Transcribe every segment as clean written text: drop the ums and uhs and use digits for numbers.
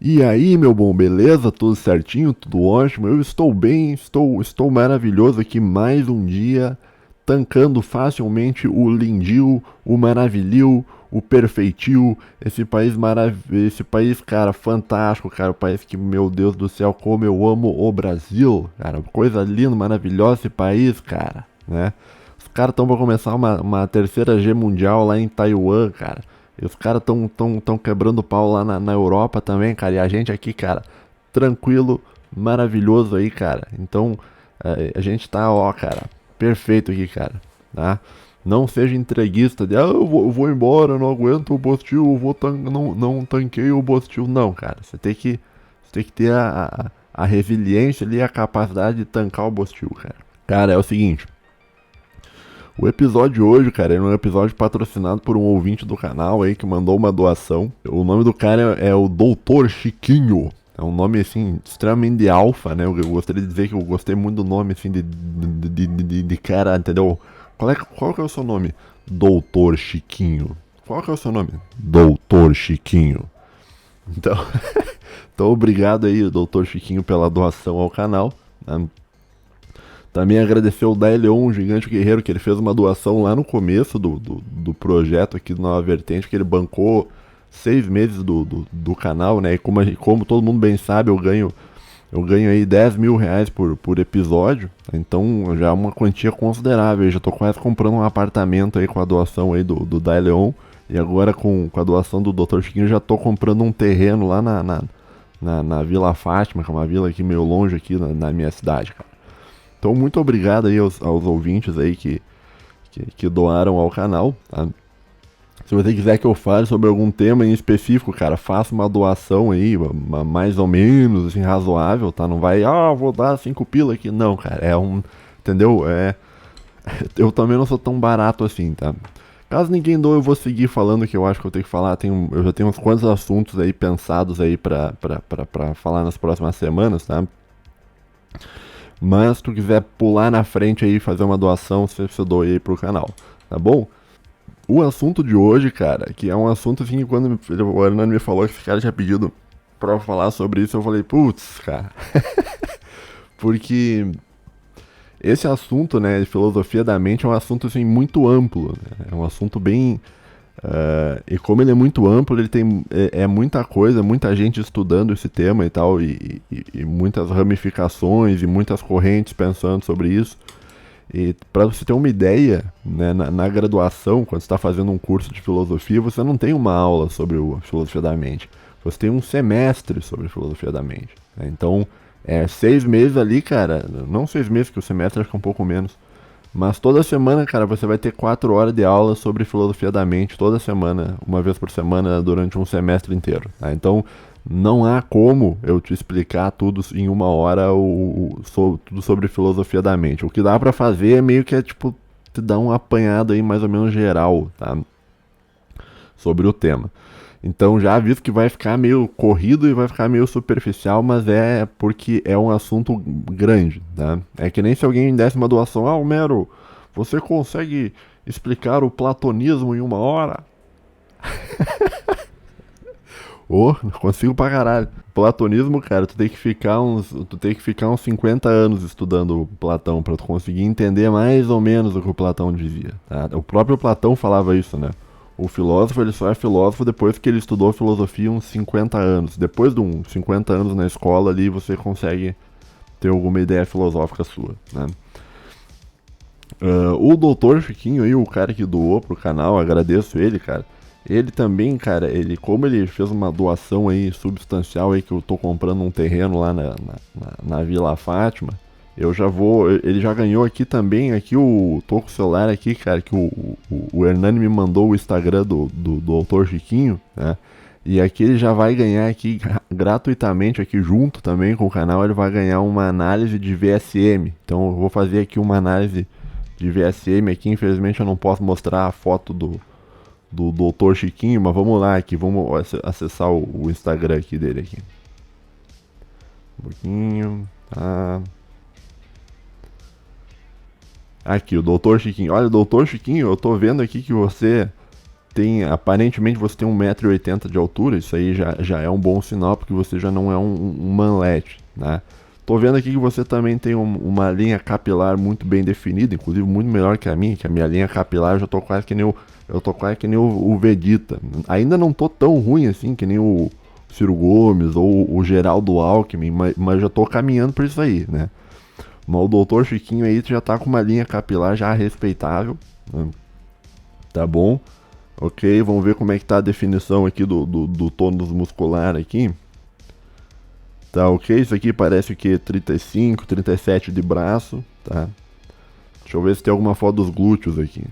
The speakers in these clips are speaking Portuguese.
E aí, meu bom, beleza? Tudo certinho? Tudo ótimo? Eu estou bem, estou maravilhoso aqui mais um dia, tancando facilmente o lindio, o maravilhio, o perfeitil, esse país, cara, fantástico, cara, o país que, meu Deus do céu, como eu amo o Brasil, cara, coisa linda, maravilhosa esse país, cara, né? Os caras estão para começar uma terceira G mundial lá em Taiwan, cara. E os caras tão quebrando pau lá na Europa também, cara. E a gente aqui, cara, tranquilo, maravilhoso aí, cara. Então, a gente tá, ó, cara, perfeito aqui, cara, tá? Não seja entreguista de, eu vou embora, eu não aguento o Bostil, não tanquei o Bostil. Não, cara, você tem que ter a resiliência ali, a capacidade de tancar o Bostil, cara. Cara, é o seguinte, o episódio de hoje, cara, é um episódio patrocinado por um ouvinte do canal aí que mandou uma doação. O nome do cara é o Doutor Chiquinho. É um nome, assim, extremamente alfa, né? Eu gostaria de dizer que eu gostei muito do nome, assim, de cara, entendeu? Qual que é o seu nome? Doutor Chiquinho. Qual que é o seu nome? Doutor Chiquinho. Então, então obrigado aí, Doutor Chiquinho, pela doação ao canal. Né? Também agradecer o Daeleon, o Gigante Guerreiro, que ele fez uma doação lá no começo do projeto aqui do Nova Vertente, que ele bancou 6 meses do canal, né? E como todo mundo bem sabe, eu ganho aí 10 mil reais por episódio, então já é uma quantia considerável. Eu já tô quase comprando um apartamento aí com a doação aí do Daeleon, e agora com a doação do Dr. Chiquinho já tô comprando um terreno lá na Vila Fátima, que é uma vila aqui meio longe aqui na minha cidade, cara. Então, muito obrigado aí aos ouvintes aí que doaram ao canal, tá? Se você quiser que eu fale sobre algum tema em específico, cara, faça uma doação aí, mais ou menos, assim, razoável, tá? Não vai, vou dar 5 pila aqui. Não, cara, entendeu? Eu também não sou tão barato assim, tá? Caso ninguém doe, eu vou seguir falando o que eu acho que eu tenho que falar. Eu já tenho uns quantos assuntos aí pensados aí pra falar nas próximas semanas, tá? Mas se tu quiser pular na frente aí e fazer uma doação, você doe aí pro canal, tá bom? O assunto de hoje, cara, que é um assunto assim que quando o Hernando me falou que esse cara tinha pedido pra eu falar sobre isso, eu falei, putz, cara. Porque esse assunto, né, de filosofia da mente é um assunto assim muito amplo, né? É um assunto bem. E como ele é muito amplo, ele tem muita coisa, muita gente estudando esse tema e tal, e muitas ramificações e muitas correntes pensando sobre isso. E para você ter uma ideia, né, na graduação, quando você está fazendo um curso de filosofia, você não tem uma aula sobre a filosofia da mente. Você tem um semestre sobre a filosofia da mente. Né? Então, 6 meses ali, cara, não 6 meses, que o semestre acho que é um pouco menos. Mas toda semana, cara, você vai ter 4 horas de aula sobre filosofia da mente, toda semana, uma vez por semana, durante um semestre inteiro. Tá? Então, não há como eu te explicar tudo em uma hora, tudo sobre filosofia da mente. O que dá pra fazer é meio que tipo, te dar um apanhado aí mais ou menos geral, tá? Sobre o tema. Então já aviso que vai ficar meio corrido e vai ficar meio superficial, mas é porque é um assunto grande, tá? É que nem se alguém desse uma doação, Homero, você consegue explicar o platonismo em uma hora? Não consigo pra caralho. Platonismo, cara, tu tem que ficar uns 50 anos estudando Platão pra tu conseguir entender mais ou menos o que o Platão dizia, tá? O próprio Platão falava isso, né? O filósofo, ele só é filósofo depois que ele estudou filosofia uns 50 anos. Depois de uns 50 anos na escola ali, você consegue ter alguma ideia filosófica sua, né? O doutor Chiquinho aí, o cara que doou pro canal, agradeço ele, cara. Ele também, cara, como ele fez uma doação aí substancial aí, que eu tô comprando um terreno lá na Vila Fátima, eu já vou. Ele já ganhou aqui também, aqui tô com o celular aqui, cara, que o Hernani me mandou o Instagram do doutor Chiquinho, né? E aqui ele já vai ganhar aqui gratuitamente, aqui junto também com o canal, ele vai ganhar uma análise de VSM. Então eu vou fazer aqui uma análise de VSM aqui, infelizmente eu não posso mostrar a foto do Dr. Chiquinho, mas vamos lá aqui, vamos acessar o Instagram aqui dele aqui. Um pouquinho, tá. Aqui, o Dr. Chiquinho. Olha, Dr. Chiquinho, eu tô vendo aqui que você aparentemente você tem 1,80 m de altura, isso aí já é um bom sinal, porque você já não é um manlete, né? Tô vendo aqui que você também tem uma linha capilar muito bem definida, inclusive muito melhor que a minha linha capilar eu já tô quase que nem o Vegeta. Ainda não tô tão ruim assim que nem o Ciro Gomes ou o Geraldo Alckmin, mas já tô caminhando pra isso aí, né? Mas o Dr. Chiquinho aí já tá com uma linha capilar já respeitável, né? Tá bom? Ok, vamos ver como é que tá a definição aqui do tônus muscular aqui. Tá ok, isso aqui parece o que? 35, 37 de braço, tá? Deixa eu ver se tem alguma foto dos glúteos aqui.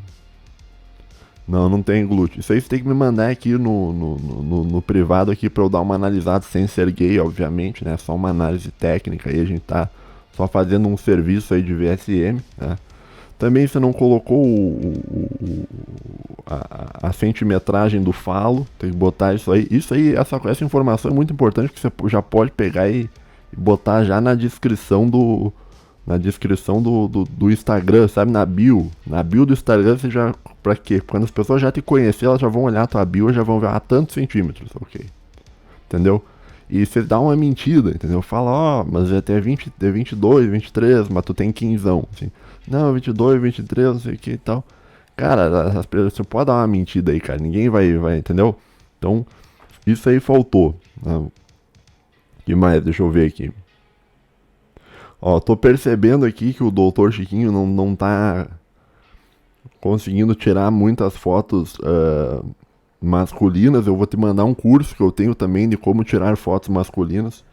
Não tem glúteo. Isso aí você tem que me mandar aqui no privado aqui pra eu dar uma analisada sem ser gay, obviamente, né? Só uma análise técnica aí, a gente tá só fazendo um serviço aí de VSM, né? Também você não colocou a centimetragem do falo, tem que botar isso aí. Isso aí, essa informação é muito importante, que você já pode pegar e botar já na descrição do Instagram, sabe? Na bio do Instagram, você já, pra quê? Quando as pessoas já te conhecerem, elas já vão olhar a tua bio e já vão ver, tantos centímetros, ok? Entendeu? E você dá uma mentira, entendeu? Fala, mas é até 22, 23, mas tu tem 15, assim. Não, 22, 23, não sei o que e tal. Cara, você pode dar uma mentira aí, cara. Ninguém vai, entendeu? Então, isso aí faltou. O que mais? Deixa eu ver aqui. Ó, tô percebendo aqui que o Dr. Chiquinho não tá conseguindo tirar muitas fotos masculinas. Eu vou te mandar um curso que eu tenho também de como tirar fotos masculinas.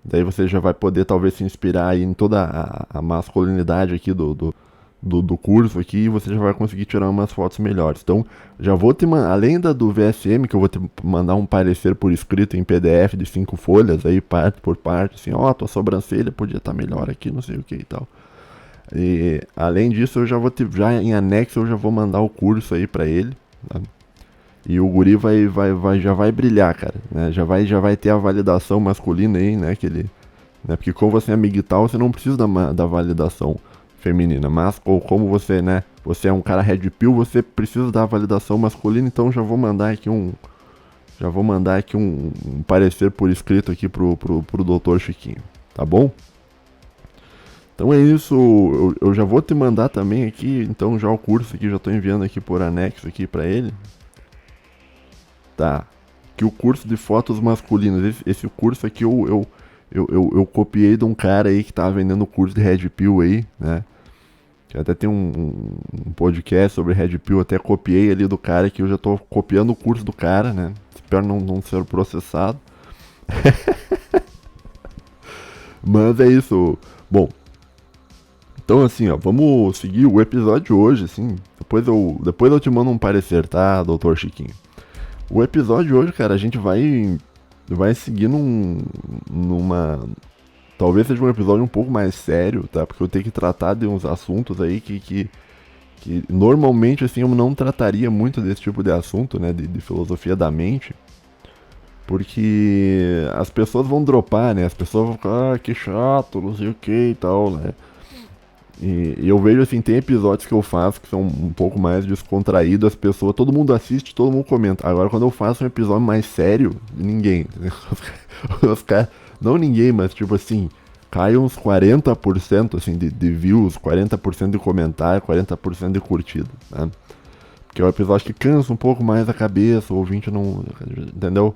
Daí você já vai poder talvez se inspirar aí em toda a masculinidade aqui do curso aqui, e você já vai conseguir tirar umas fotos melhores. Então, já vou te mandar, além do VSM, que eu vou te mandar um parecer por escrito em PDF de 5 folhas, aí parte por parte, assim, tua sobrancelha podia estar melhor aqui, não sei o que e tal. E, além disso, eu já em anexo, eu já vou mandar o curso aí pra ele, tá? E o guri já vai brilhar, cara, né? Já vai ter a validação masculina aí, né? Né? Porque como você é migtal, você não precisa da validação feminina. Mas como você, né? Você é um cara red pill, você precisa da validação masculina. Então já vou mandar aqui um parecer por escrito aqui pro Dr. Chiquinho, tá bom? Então é isso, eu já vou te mandar também aqui, então já o curso aqui, já tô enviando aqui por anexo aqui pra ele. Tá, que o curso de fotos masculinas, esse curso aqui eu copiei de um cara aí que tava vendendo o curso de Red Pill aí, né? Que até tem um podcast sobre Red Pill, até copiei ali do cara, que eu já tô copiando o curso do cara, né? Espero não ser processado. Mas é isso. Bom, então assim, ó, vamos seguir o episódio de hoje, assim. Depois eu te mando um parecer, tá, Dr. Chiquinho? O episódio de hoje, cara, a gente vai seguir numa... Talvez seja um episódio um pouco mais sério, tá? Porque eu tenho que tratar de uns assuntos aí que normalmente, assim, eu não trataria muito desse tipo de assunto, né? De filosofia da mente. Porque as pessoas vão dropar, né? As pessoas vão ficar, que chato, não sei o que e tal, né? E eu vejo assim, tem episódios que eu faço que são um pouco mais descontraídos, as pessoas, todo mundo assiste, todo mundo comenta. Agora quando eu faço um episódio mais sério, ninguém. Os caras, não ninguém, mas tipo assim, cai uns 40% assim, de views, 40% de comentário, 40% de curtida, né? Porque é um episódio que cansa um pouco mais a cabeça, o ouvinte não... Entendeu?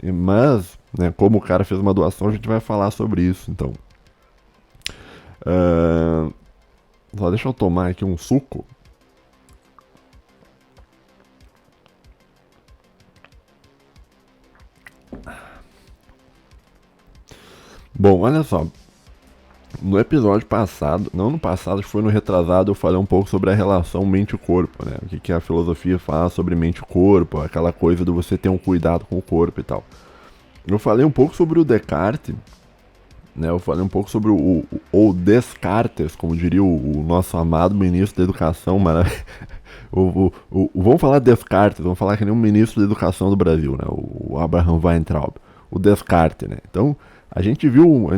Mas, né, como o cara fez uma doação, a gente vai falar sobre isso, então. Só deixa eu tomar aqui um suco. Bom, olha só. No episódio passado, não no passado, foi no retrasado, eu falei um pouco sobre a relação mente-corpo, né? O que a filosofia fala sobre mente e corpo, aquela coisa de você ter um cuidado com o corpo e tal. Eu falei um pouco sobre o Descartes, né? Eu falei um pouco sobre o Descartes, como diria o nosso amado ministro da Educação, vamos falar Descartes, vamos falar que nem um ministro da Educação do Brasil, né? O Abraham Weintraub, o Descartes, né? Então, a gente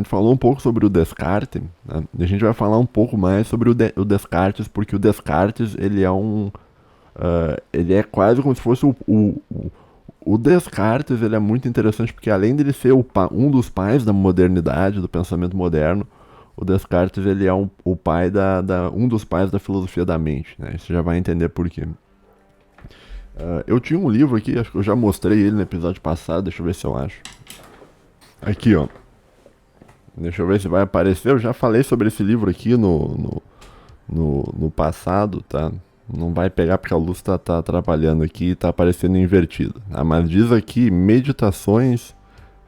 falou um pouco sobre o Descartes, né? E a gente vai falar um pouco mais sobre o Descartes, porque o Descartes, ele é um Ele é quase como se fosse o Descartes. Ele é muito interessante porque além de ele ser um dos pais da modernidade, do pensamento moderno, o Descartes ele é o pai um dos pais da filosofia da mente, né? Você já vai entender por quê. Eu tinha um livro aqui, acho que eu já mostrei ele no episódio passado, deixa eu ver se eu acho. Aqui, ó. Deixa eu ver se vai aparecer. Eu já falei sobre esse livro aqui no passado, tá? Não vai pegar porque a luz tá atrapalhando aqui e tá aparecendo invertido. Mas diz aqui Meditações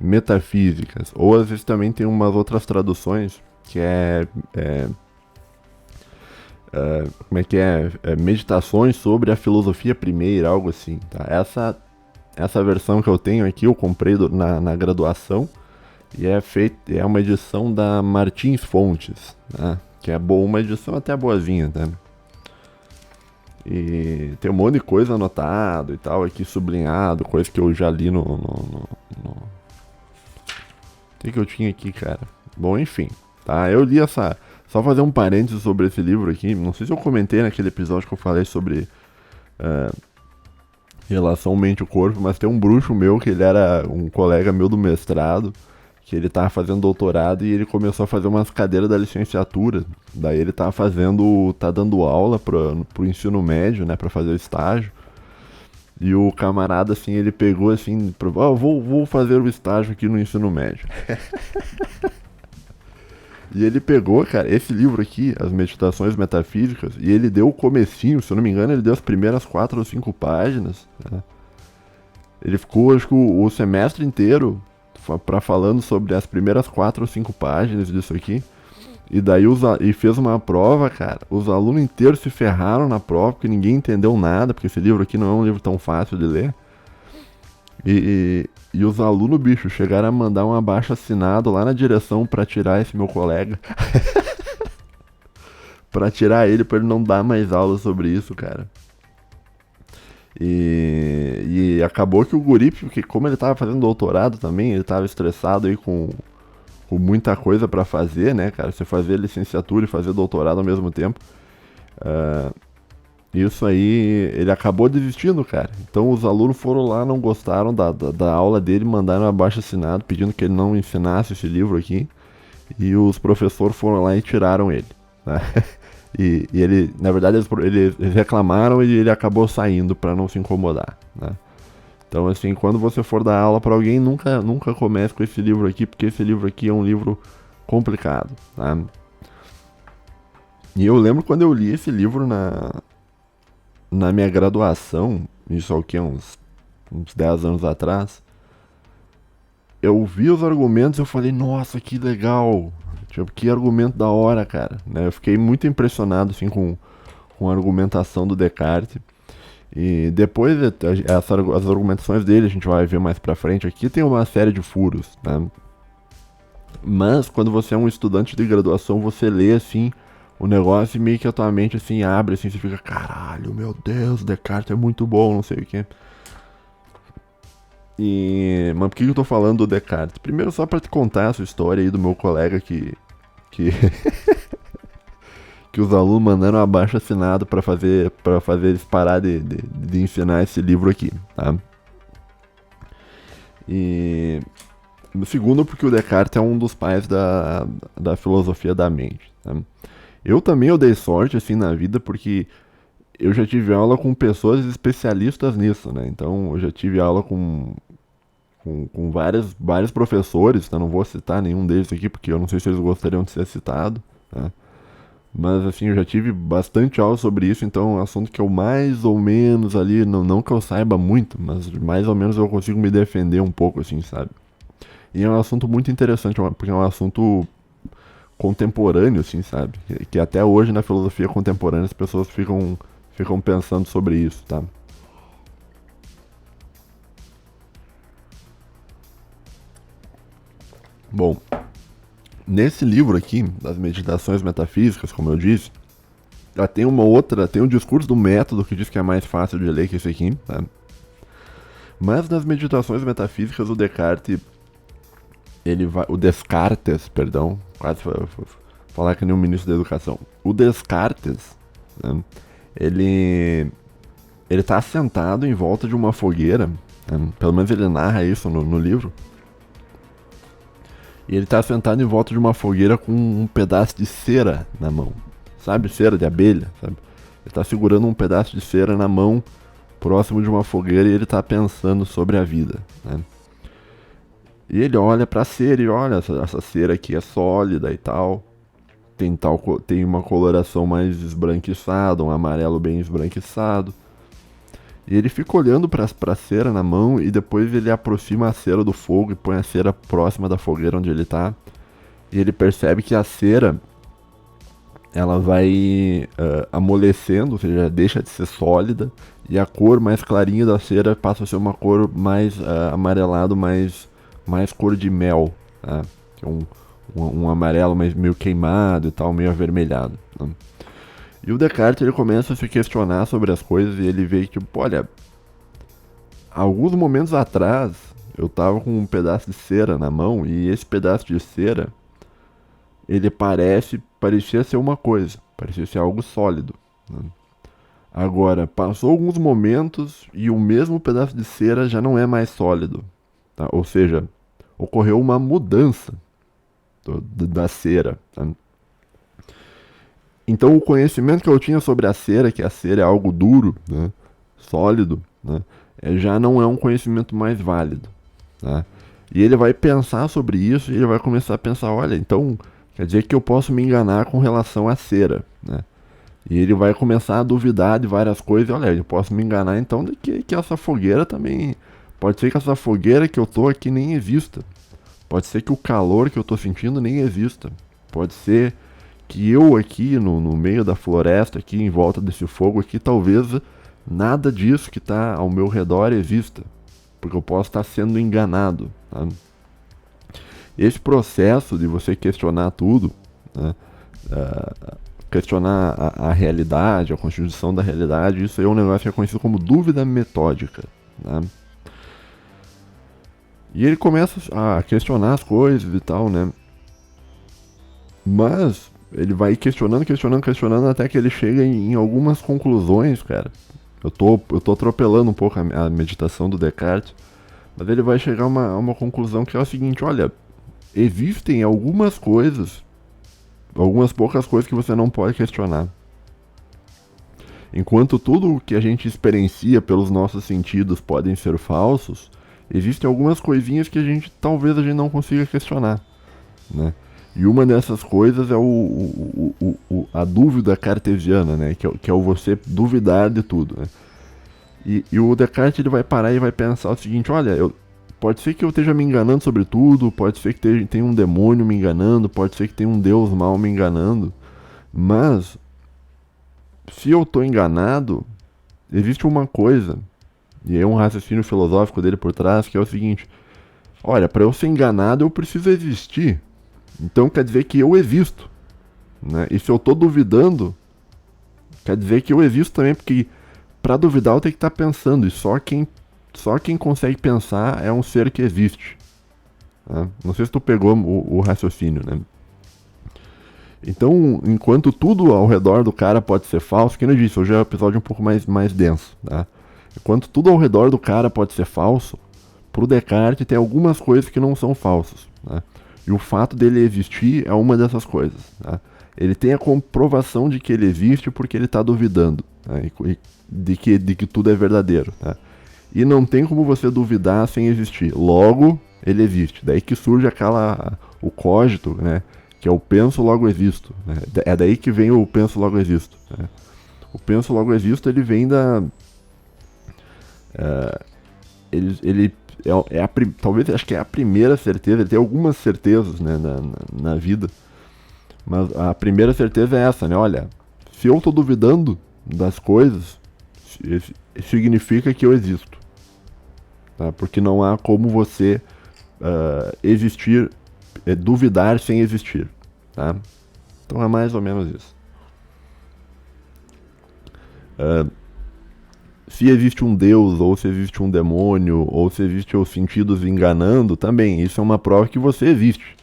Metafísicas. Ou às vezes também tem umas outras traduções que como é que é? Meditações sobre a filosofia primeira, algo assim, tá? Essa versão que eu tenho aqui eu comprei na graduação e é uma edição da Martins Fontes, né? Que é boa, uma edição até boazinha, tá? E tem um monte de coisa anotado e tal, aqui sublinhado, coisa que eu já li O que eu tinha aqui, cara? Bom, enfim, tá? Eu li essa... Só fazer um parênteses sobre esse livro aqui. Não sei se eu comentei naquele episódio que eu falei sobre relação mente-corpo, mas tem um bruxo meu que ele era um colega meu do mestrado, que ele tava fazendo doutorado e ele começou a fazer umas cadeiras da licenciatura. Daí ele tá dando aula pro ensino médio, né, pra fazer o estágio. E o camarada, assim, ele pegou assim, vou fazer o estágio aqui no ensino médio. E ele pegou, cara, esse livro aqui, As Meditações Metafísicas, e ele deu o comecinho, se eu não me engano, ele deu as primeiras 4 ou 5 páginas, né? Ele ficou, acho que o semestre inteiro falando sobre as primeiras 4 ou 5 páginas disso aqui. E daí e fez uma prova, cara. Os alunos inteiros se ferraram na prova, porque ninguém entendeu nada, porque esse livro aqui não é um livro tão fácil de ler. E os alunos, bicho, chegaram a mandar um abaixo-assinado lá na direção pra tirar esse meu colega. Pra tirar ele, pra ele não dar mais aula sobre isso, cara. E acabou que o guri, porque como ele tava fazendo doutorado também, ele tava estressado aí com muita coisa pra fazer, né, cara? Você fazer licenciatura e fazer doutorado ao mesmo tempo. Isso aí, ele acabou desistindo, cara. Então os alunos foram lá, não gostaram da aula dele, mandaram um abaixo-assinado pedindo que ele não ensinasse esse livro aqui. E os professores foram lá e tiraram ele, né? E ele, na verdade, eles reclamaram e ele acabou saindo pra não se incomodar, né? Então, assim, quando você for dar aula pra alguém, nunca comece com esse livro aqui, porque esse livro aqui é um livro complicado, tá? E eu lembro quando eu li esse livro na minha graduação, isso aqui uns 10 anos atrás, eu vi os argumentos e eu falei, nossa, que legal, tipo, que argumento da hora, cara, né? Eu fiquei muito impressionado, assim, com a argumentação do Descartes. E depois, as argumentações dele, a gente vai ver mais pra frente aqui, tem uma série de furos, né? Mas, quando você é um estudante de graduação, você lê, assim, o negócio e meio que a tua mente, assim, abre, assim, você fica, caralho, meu Deus, Descartes é muito bom, não sei o que. Mas por que eu tô falando do Descartes? Primeiro, só pra te contar essa história aí do meu colega que que os alunos mandaram abaixo assinado pra fazer eles parar de ensinar esse livro aqui, tá? E segundo, porque o Descartes é um dos pais da filosofia da mente, tá? Eu dei sorte, assim, na vida, porque eu já tive aula com pessoas especialistas nisso, né? Então, eu já tive aula com vários professores, tá? Não vou citar nenhum deles aqui, porque eu não sei se eles gostariam de ser citado, tá? Mas, assim, eu já tive bastante aula sobre isso, então é um assunto que eu mais ou menos ali, não que eu saiba muito, mas mais ou menos eu consigo me defender um pouco, assim, sabe? E é um assunto muito interessante, porque é um assunto contemporâneo, assim, sabe? Que até hoje na filosofia contemporânea as pessoas ficam pensando sobre isso, tá? Bom, nesse livro aqui, das meditações metafísicas, como eu disse, já tem tem um discurso do método que diz que é mais fácil de ler que esse aqui, tá? Mas nas meditações metafísicas, o Descartes, perdão, quase falar que nem o ministro da educação. O Descartes, né, ele ele tá sentado em volta de uma fogueira, né? Pelo menos ele narra isso no livro. E ele tá sentado em volta de uma fogueira com um pedaço de cera na mão. Sabe, cera de abelha, sabe? Ele tá segurando um pedaço de cera na mão, próximo de uma fogueira, e ele tá pensando sobre a vida, né? E ele olha pra cera e olha, essa cera aqui é sólida e tal. Tem uma coloração mais esbranquiçada, um amarelo bem esbranquiçado. E ele fica olhando pra cera na mão e depois ele aproxima a cera do fogo e põe a cera próxima da fogueira onde ele tá. E ele percebe que a cera, ela vai amolecendo, ou seja, deixa de ser sólida. E a cor mais clarinha da cera passa a ser uma cor mais amarelado, mais cor de mel. Tá? Que é um amarelo mais meio queimado e tal, meio avermelhado. Né? E o Descartes ele começa a se questionar sobre as coisas e ele vê que, tipo, olha, alguns momentos atrás eu tava com um pedaço de cera na mão e esse pedaço de cera, ele parecia ser uma coisa, parecia ser algo sólido. Né? Agora, passou alguns momentos e o mesmo pedaço de cera já não é mais sólido. Tá? Ou seja, ocorreu uma mudança da cera. Tá? Então o conhecimento que eu tinha sobre a cera, que a cera é algo duro, né, sólido, né, já não é um conhecimento mais válido. Tá? E ele vai pensar sobre isso e ele vai começar a pensar, olha, então quer dizer que eu posso me enganar com relação à cera. Né? E ele vai começar a duvidar de várias coisas, olha, eu posso me enganar então de que essa fogueira também... Pode ser que essa fogueira que eu tô aqui nem exista. Pode ser que o calor que eu tô sentindo nem exista. Pode ser que eu aqui no meio da floresta, aqui em volta desse fogo aqui, talvez nada disso que está ao meu redor exista, porque eu posso estar sendo enganado. Tá? Esse processo de você questionar tudo, né, questionar a realidade, a constituição da realidade, isso aí é um negócio que é conhecido como dúvida metódica. Né? E ele começa a questionar as coisas e tal, né? Mas ele vai questionando até que ele chega em algumas conclusões, cara. Eu tô atropelando um pouco a meditação do Descartes, mas ele vai chegar a uma conclusão que é o seguinte, olha, existem algumas poucas coisas que você não pode questionar. Enquanto tudo o que a gente experiencia pelos nossos sentidos podem ser falsos, existem algumas coisinhas que talvez a gente não consiga questionar, né? E uma dessas coisas é a dúvida cartesiana, né? Que é o você duvidar de tudo, né? E o Descartes ele vai parar e vai pensar o seguinte, olha, pode ser que eu esteja me enganando sobre tudo, pode ser que tenha um demônio me enganando, pode ser que tenha um Deus mau me enganando, mas se eu estou enganado, existe uma coisa, e é um raciocínio filosófico dele por trás, que é o seguinte, olha, para eu ser enganado eu preciso existir. Então quer dizer que eu existo, né? E se eu tô duvidando, quer dizer que eu existo também, porque para duvidar eu tenho que estar pensando, e só quem consegue pensar é um ser que existe. Né? Não sei se tu pegou o raciocínio, né? Então, enquanto tudo ao redor do cara pode ser falso, que eu disse, hoje é um episódio um pouco mais denso, tá? Enquanto tudo ao redor do cara pode ser falso, pro Descartes tem algumas coisas que não são falsas, né? E o fato dele existir é uma dessas coisas. Tá? Ele tem a comprovação de que ele existe porque ele está duvidando, né? de que tudo é verdadeiro. Tá? E não tem como você duvidar sem existir. Logo, ele existe. Daí que surge o cogito, né? Que é o penso logo existo. Né? É daí que vem o penso logo existo. Né? O penso logo existo ele vem da... talvez acho que é a primeira certeza, ele tem algumas certezas, né, na vida, mas a primeira certeza é essa, né, olha, se eu tô duvidando das coisas, significa que eu existo, tá? Porque não há como você existir, duvidar sem existir, tá? Então é mais ou menos isso. Se existe um Deus, ou se existe um demônio, ou se existe os sentidos enganando, também, isso é uma prova que você existe.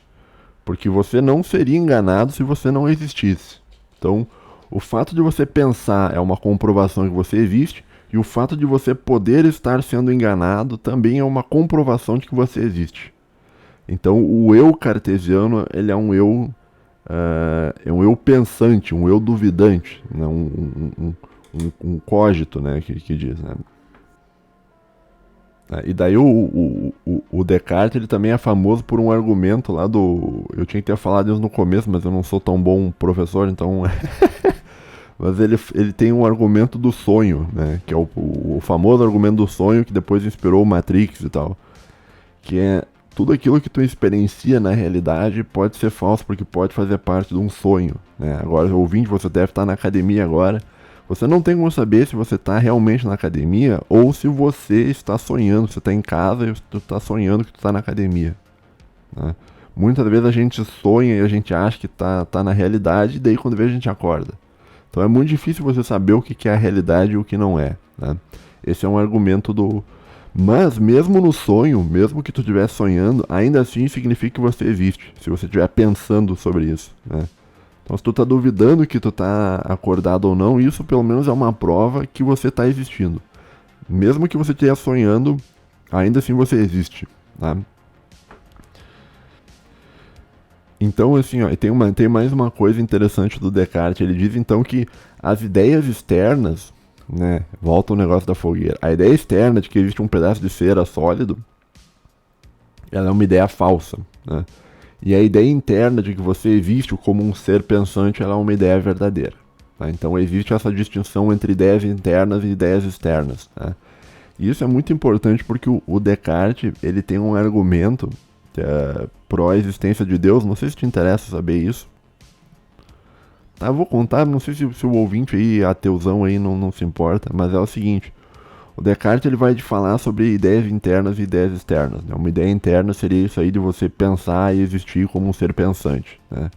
Porque você não seria enganado se você não existisse. Então, o fato de você pensar é uma comprovação que você existe, E o fato de você poder estar sendo enganado também é uma comprovação de que você existe. Então, o eu cartesiano, ele é um eu pensante, um eu duvidante, né? Um cogito, né? Que diz, né? E daí o Descartes, ele também é famoso por um argumento lá do... Eu tinha que ter falado isso no começo, mas eu não sou tão bom professor, então... Mas ele tem um argumento do sonho, né? Que é o famoso argumento do sonho que depois inspirou o Matrix e tal. Que é tudo aquilo que tu experiencia na realidade pode ser falso porque pode fazer parte de um sonho, né? Agora, ouvinte, você deve estar na academia agora. Você não tem como saber se você está realmente na academia ou se você está sonhando. Você está em casa e tu está sonhando que tu está na academia, né? Muitas vezes a gente sonha e a gente acha que tá na realidade e daí quando vê a gente acorda. Então é muito difícil você saber o que é a realidade e o que não é, né? Esse é um argumento do... Mas mesmo no sonho, mesmo que tu estiver sonhando, ainda assim significa que você existe, se você estiver pensando sobre isso, né? Então se tu tá duvidando que tu tá acordado ou não, isso pelo menos é uma prova que você tá existindo. Mesmo que você esteja sonhando, ainda assim você existe, tá? Então, assim, ó, tem mais uma coisa interessante do Descartes. Ele diz, então, que as ideias externas, né, volta o negócio da fogueira. A ideia externa de que existe um pedaço de cera sólido, ela é uma ideia falsa, né? E a ideia interna de que você existe como um ser pensante, ela é uma ideia verdadeira, tá? Então, existe essa distinção entre ideias internas e ideias externas, né? E isso é muito importante porque o Descartes, ele tem um argumento pró-existência de Deus. Não sei se te interessa saber isso. Tá, eu vou contar, não sei se o ouvinte aí, ateuzão aí, não se importa, mas é o seguinte. O Descartes, ele vai te falar sobre ideias internas e ideias externas, né? Uma ideia interna seria isso aí de você pensar e existir como um ser pensante, né?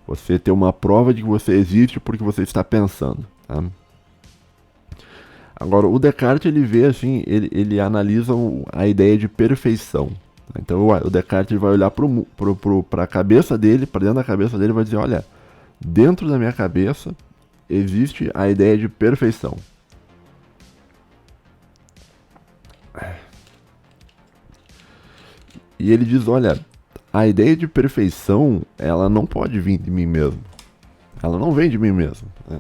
Você ter uma prova de que você existe porque você está pensando, tá? Agora, o Descartes, ele vê assim, ele analisa a ideia de perfeição. Então o Descartes vai olhar para a cabeça dele, para dentro da cabeça dele, e vai dizer, olha, dentro da minha cabeça existe a ideia de perfeição. E ele diz, olha, a ideia de perfeição, ela não pode vir de mim mesmo. Ela não vem de mim mesmo, né?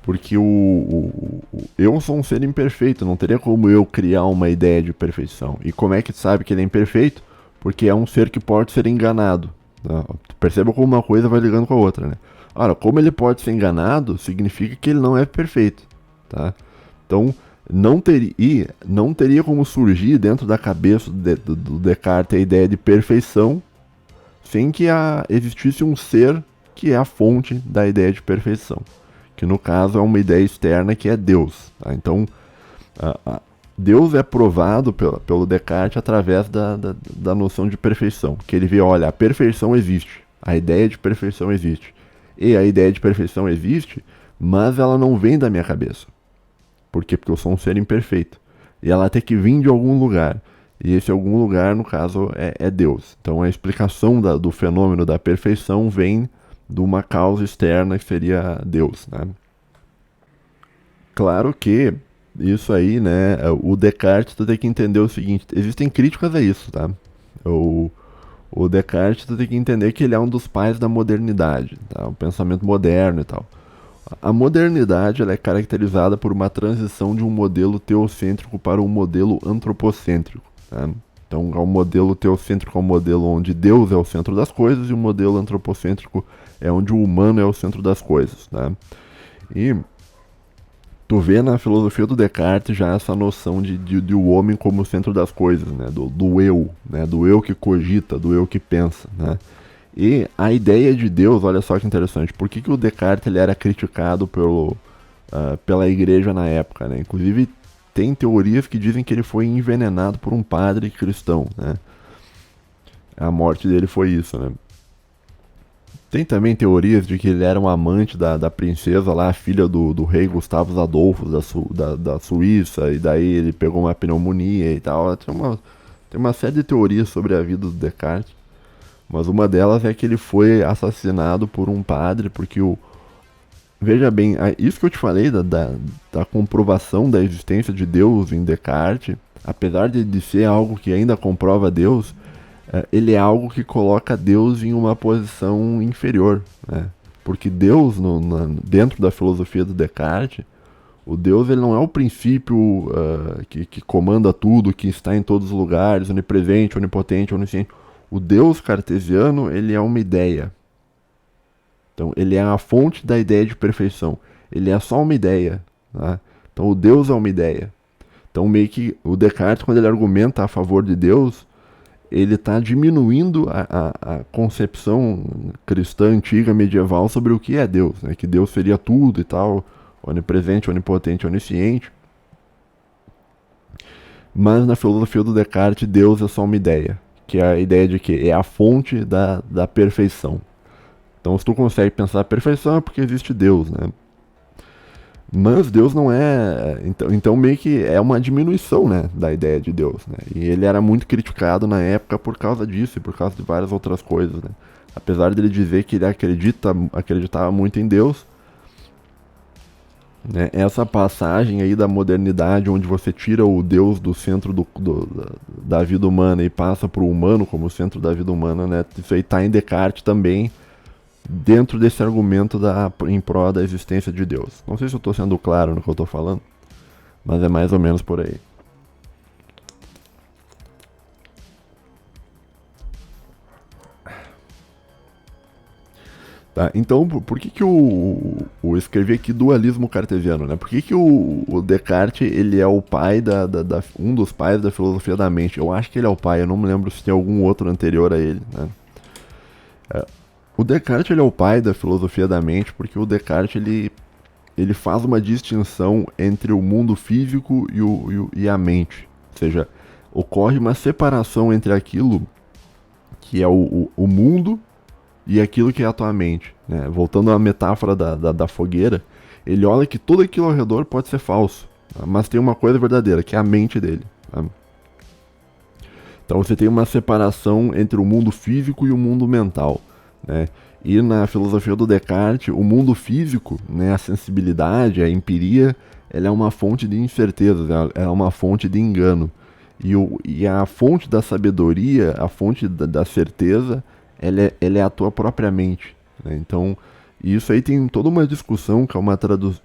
Porque eu sou um ser imperfeito, não teria como eu criar uma ideia de perfeição. E como é que sabe que ele é imperfeito? Porque é um ser que pode ser enganado, né? Perceba como uma coisa vai ligando com a outra, né? Ora, como ele pode ser enganado, significa que ele não é perfeito, tá? Então, não teria como surgir dentro da cabeça do Descartes a ideia de perfeição sem que existisse um ser que é a fonte da ideia de perfeição, que no caso é uma ideia externa que é Deus, tá? Então, Deus é provado pelo Descartes através da noção de perfeição, que ele vê, olha, a perfeição existe, a ideia de perfeição existe, e a ideia de perfeição existe, mas ela não vem da minha cabeça. Por quê? Porque eu sou um ser imperfeito, e ela tem que vir de algum lugar, e esse algum lugar, no caso, é Deus. Então a explicação do fenômeno da perfeição vem de uma causa externa que seria Deus, né? Claro que isso aí, né, o Descartes, tu tem que entender o seguinte, existem críticas a isso, tá? O Descartes, tu tem que entender que ele é um dos pais da modernidade, tá? O pensamento moderno e tal. A modernidade, ela é caracterizada por uma transição de um modelo teocêntrico para um modelo antropocêntrico, tá? Então, o modelo teocêntrico é um modelo onde Deus é o centro das coisas, e o modelo antropocêntrico é onde o humano é o centro das coisas, tá? E tu vê na filosofia do Descartes já essa noção de o homem como o centro das coisas, né? Do eu, né? Do eu que cogita, do eu que pensa, né? E a ideia de Deus, olha só que interessante, por que o Descartes ele era criticado pela igreja na época, né? Inclusive tem teorias que dizem que ele foi envenenado por um padre cristão, né? A morte dele foi isso, né? Tem também teorias de que ele era um amante da princesa lá, filha do rei Gustavo Adolfo da Suíça, e daí ele pegou uma pneumonia e tal. Tem uma série de teorias sobre a vida do Descartes, mas uma delas é que ele foi assassinado por um padre, porque veja bem, isso que eu te falei da comprovação da existência de Deus em Descartes, apesar de ser algo que ainda comprova Deus, ele é algo que coloca Deus em uma posição inferior, né? Porque Deus, dentro da filosofia do Descartes, o Deus ele não é o princípio que comanda tudo, que está em todos os lugares, onipresente, onipotente, onisciente. O Deus cartesiano ele é uma ideia. Então ele é a fonte da ideia de perfeição. Ele é só uma ideia. Tá? Então o Deus é uma ideia. Então meio que o Descartes, quando ele argumenta a favor de Deus, ele está diminuindo a concepção cristã antiga, medieval, sobre o que é Deus, né? Que Deus seria tudo e tal, onipresente, onipotente, onisciente. Mas na filosofia do Descartes, Deus é só uma ideia, que é a ideia de que é a fonte da perfeição. Então se tu consegue pensar a perfeição é porque existe Deus, né? Mas Deus não é. Então meio que é uma diminuição, né, da ideia de Deus, né? E ele era muito criticado na época por causa disso e por causa de várias outras coisas, né? Apesar dele dizer que ele acreditava muito em Deus, né? Essa passagem aí da modernidade, onde você tira o Deus do centro da vida humana e passa para o humano como centro da vida humana, né? Isso aí tá em Descartes também, dentro desse argumento em prol da existência de Deus. Não sei se eu estou sendo claro no que eu estou falando, mas é mais ou menos por aí. Tá, então, por que eu escrevi aqui dualismo cartesiano, né? Por que o Descartes, ele é o pai um dos pais da filosofia da mente? Eu acho que ele é o pai, eu não me lembro se tem algum outro anterior a ele, né? O Descartes, ele é o pai da filosofia da mente porque o Descartes, ele faz uma distinção entre o mundo físico e a mente. Ou seja, ocorre uma separação entre aquilo que é o mundo e aquilo que é a tua mente, né? Voltando à metáfora da fogueira, ele olha que tudo aquilo ao redor pode ser falso, tá? Mas tem uma coisa verdadeira, que é a mente dele. Tá? Então você tem uma separação entre o mundo físico e o mundo mental, né? E na filosofia do Descartes, o mundo físico, né, a sensibilidade, a empiria, ela é uma fonte de incertezas, é uma fonte de engano. E a fonte da sabedoria, a fonte da certeza, ela é a tua própria mente, né? Então, isso aí tem toda uma discussão, que é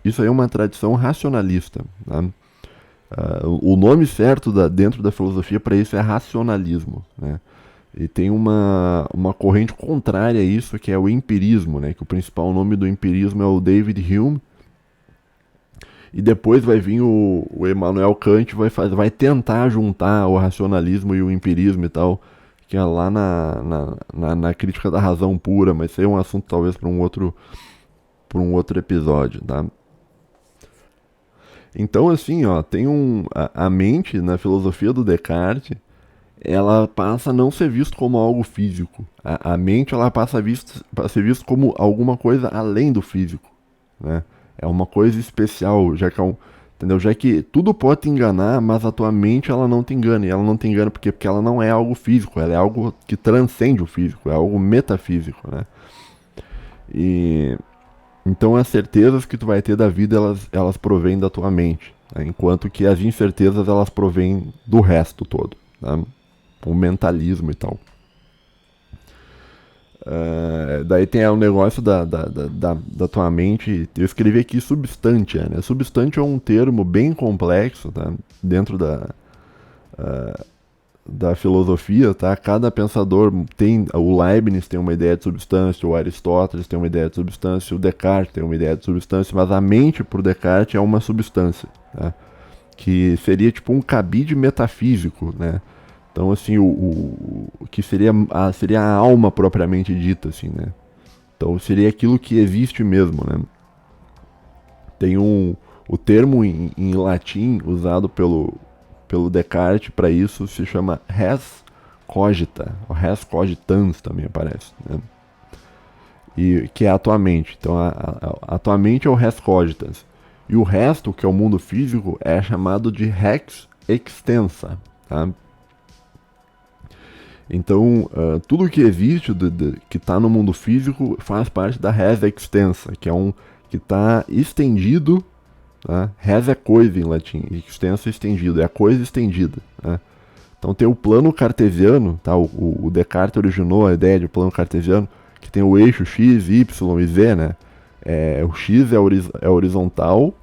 isso aí é uma tradição racionalista. Tá? O nome certo dentro da filosofia para isso é racionalismo, né? E tem uma corrente contrária a isso, que é o empirismo, né? Que o principal nome do empirismo é o David Hume. E depois vai vir o Immanuel Kant, vai tentar juntar o racionalismo e o empirismo e tal, que é lá na crítica da razão pura, mas isso aí é um assunto talvez para um outro episódio, tá? Então assim, ó, tem a mente na filosofia do Descartes, ela passa a não ser visto como algo físico. A mente ela passa a ser visto como alguma coisa além do físico, né? É uma coisa especial, já que entendeu? Já que tudo pode te enganar, mas a tua mente ela não te engana. E ela não te engana porque ela não é algo físico, ela é algo que transcende o físico, é algo metafísico, né? E então as certezas que tu vai ter da vida, elas provêm da tua mente, né? Enquanto que as incertezas elas provêm do resto todo, né? O mentalismo e tal. Daí tem o negócio da tua mente. Eu escrevi aqui substantia, né? Substantia é um termo bem complexo, tá? Dentro da filosofia, tá? Cada pensador tem, o Leibniz tem uma ideia de substância, o Aristóteles tem uma ideia de substância, o Descartes tem uma ideia de substância, mas a mente por Descartes é uma substância, tá? Que seria tipo um cabide metafísico, né? Então, assim, o que seria a alma propriamente dita, assim, né? Então, seria aquilo que existe mesmo, né? Tem o termo em latim usado pelo Descartes para isso se chama res cogita, ou res cogitans também aparece, né? E que é a tua mente. Então, a tua mente é o res cogitans. E o resto, que é o mundo físico, é chamado de rex extensa, tá? Então, tudo que existe, que está no mundo físico, faz parte da res extensa, que que está estendido, tá? Res é coisa em latim, extenso e estendido, é a coisa estendida, né? Então tem o plano cartesiano, tá? O Descartes originou a ideia de plano cartesiano, que tem o eixo x, y e z, né? O x é horizontal,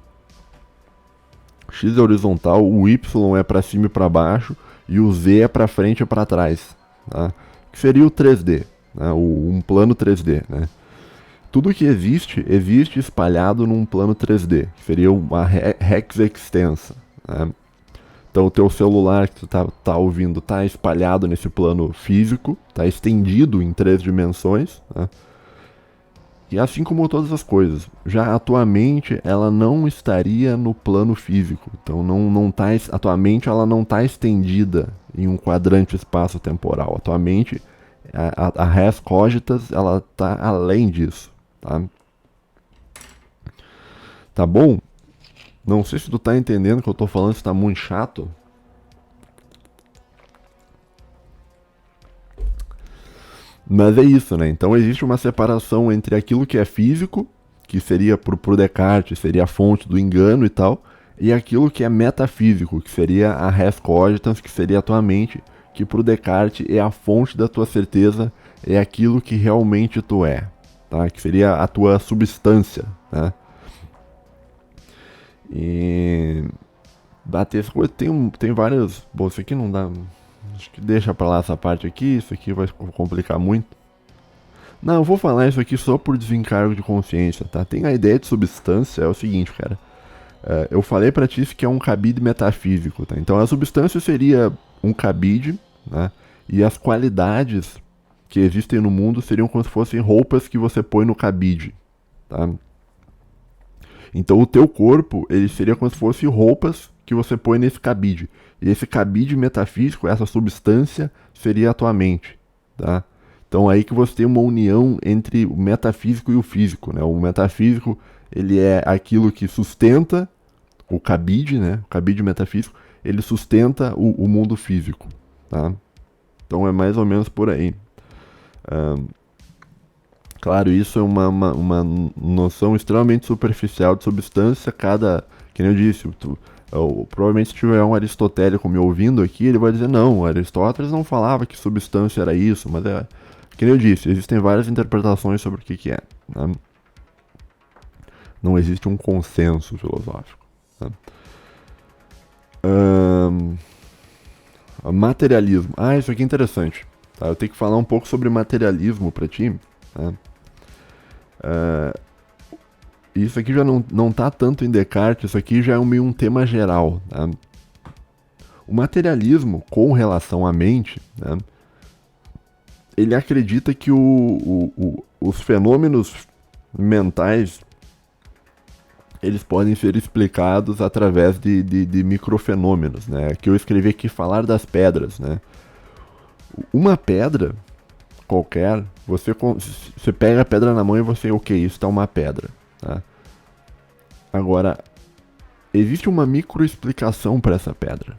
o y é para cima e para baixo, e o z é para frente e para trás, tá? Que seria o 3D, né? Um plano 3D, né? Tudo que existe espalhado num plano 3D, que seria uma rex extensa, né? Então o teu celular que tu tá ouvindo tá espalhado nesse plano físico, tá estendido em 3 dimensões, né? E assim como todas as coisas, já a tua mente ela não estaria no plano físico. Então a tua mente ela não está estendida em um quadrante espaço-temporal. A tua mente, a res cogitas, ela está além disso, tá? Tá bom? Não sei se tu tá entendendo o que eu tô falando, se tá muito chato. Mas é isso, né? Então existe uma separação entre aquilo que é físico, que seria pro Descartes, seria a fonte do engano e tal, e aquilo que é metafísico, que seria a res cogitans, que seria a tua mente, que pro Descartes é a fonte da tua certeza, é aquilo que realmente tu é, tá? Que seria a tua substância, né? E bater essa coisa tem vários. Bom, isso aqui não dá. Acho que deixa pra lá essa parte aqui. Isso aqui vai complicar muito. Não, eu vou falar isso aqui só por desencargo de consciência, tá? Tem a ideia de substância, é o seguinte, cara. Eu falei pra ti que é um cabide metafísico, tá? Então a substância seria um cabide, né? E as qualidades que existem no mundo seriam como se fossem roupas que você põe no cabide, tá? Então o teu corpo, ele seria como se fossem roupas que você põe nesse cabide. E esse cabide metafísico, essa substância, seria a tua mente, tá? Então aí que você tem uma união entre o metafísico e o físico, né? O metafísico, ele é aquilo que sustenta o cabide, né? O cabide metafísico, ele sustenta o mundo físico, tá? Então é mais ou menos por aí. Claro, isso é uma noção extremamente superficial de substância. Que nem eu disse, provavelmente se tiver um aristotélico me ouvindo aqui, ele vai dizer, não, Aristóteles não falava que substância era isso, mas que nem eu disse, existem várias interpretações sobre o que é, né? Não existe um consenso filosófico, né? Materialismo. Isso aqui é interessante, tá? Eu tenho que falar um pouco sobre materialismo pra ti, né? Isso aqui já não tá tanto em Descartes, isso aqui já é meio um tema geral, tá? O materialismo, com relação à mente, né, ele acredita que os fenômenos mentais eles podem ser explicados através de microfenômenos, né? Que eu escrevi aqui falar das pedras, né? Uma pedra qualquer, você pega a pedra na mão e você, ok, isso tá uma pedra, tá? Agora, existe uma microexplicação para essa pedra,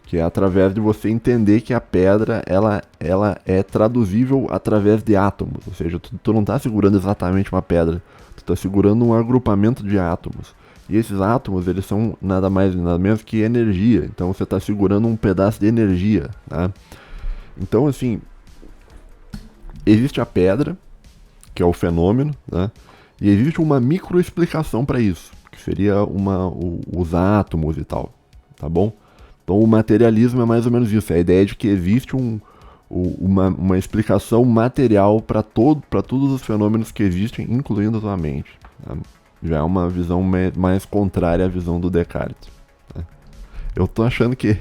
que é através de você entender que a pedra ela é traduzível através de átomos, ou seja, tu não está segurando exatamente uma pedra, tu está segurando um agrupamento de átomos, e esses átomos eles são nada mais nada menos que energia, então você está segurando um pedaço de energia, tá? Então assim, existe a pedra, que é o fenômeno, né? E existe uma microexplicação para isso, que seria os átomos e tal, tá bom? Então o materialismo é mais ou menos isso, é a ideia de que existe uma explicação material para todos os fenômenos que existem, incluindo a tua mente, tá? Já é uma visão mais contrária à visão do Descartes, tá? Eu tô achando que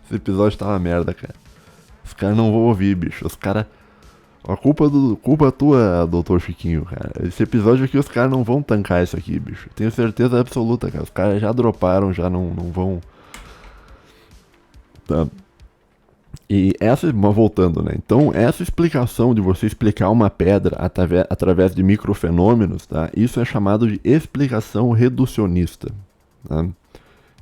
esse episódio tá uma merda, cara. Os caras não vão ouvir, bicho. Os caras... A culpa tua, doutor Chiquinho, cara. Esse episódio aqui os caras não vão tancar isso aqui, bicho. Tenho certeza absoluta, cara. Os caras já droparam, já não vão... Tá. E voltando, né? Então, essa explicação de você explicar uma pedra através de microfenômenos, tá? Isso é chamado de explicação reducionista, tá?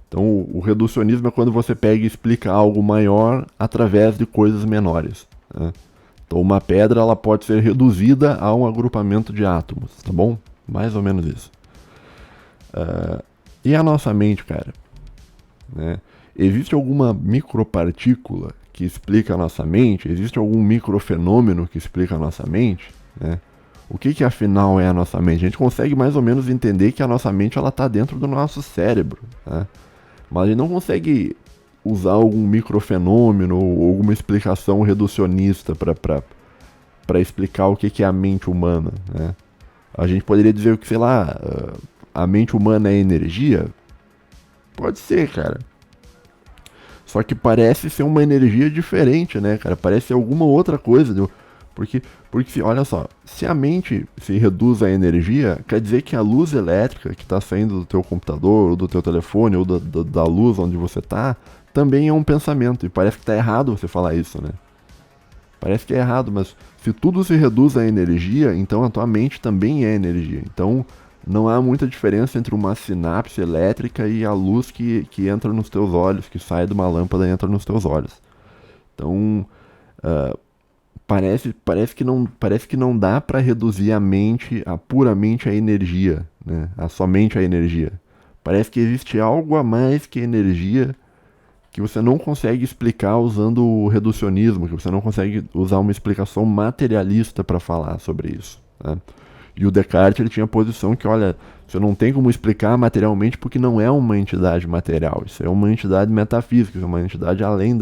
Então, o reducionismo é quando você pega e explica algo maior através de coisas menores, tá? Então, uma pedra ela pode ser reduzida a um agrupamento de átomos, tá bom? Mais ou menos isso. E a nossa mente, cara? Né? Existe alguma micropartícula que explica a nossa mente? Existe algum microfenômeno que explica a nossa mente? Né? O que afinal é a nossa mente? A gente consegue mais ou menos entender que a nossa mente está dentro do nosso cérebro. Né? Mas a gente não consegue usar algum microfenômeno ou alguma explicação reducionista para explicar o que é a mente humana. Né? A gente poderia dizer que, sei lá, a mente humana é energia? Pode ser, cara. Só que parece ser uma energia diferente, né, cara? Parece ser alguma outra coisa. Porque olha só, se a mente se reduz à energia, quer dizer que a luz elétrica que está saindo do teu computador, ou do teu telefone, ou da luz onde você está, também é um pensamento. E parece que está errado você falar isso, né? Parece que é errado, mas se tudo se reduz à energia, então a tua mente também é energia. Então não há muita diferença entre uma sinapse elétrica e a luz que entra nos teus olhos, que sai de uma lâmpada e entra nos teus olhos. Então, parece que não dá para reduzir a mente puramente a energia, né? Somente a energia. Parece que existe algo a mais que energia que você não consegue explicar usando o reducionismo, que você não consegue usar uma explicação materialista para falar sobre isso. Né? E o Descartes ele tinha a posição que, olha, você não tem como explicar materialmente porque não é uma entidade material, isso é uma entidade metafísica, é uma entidade além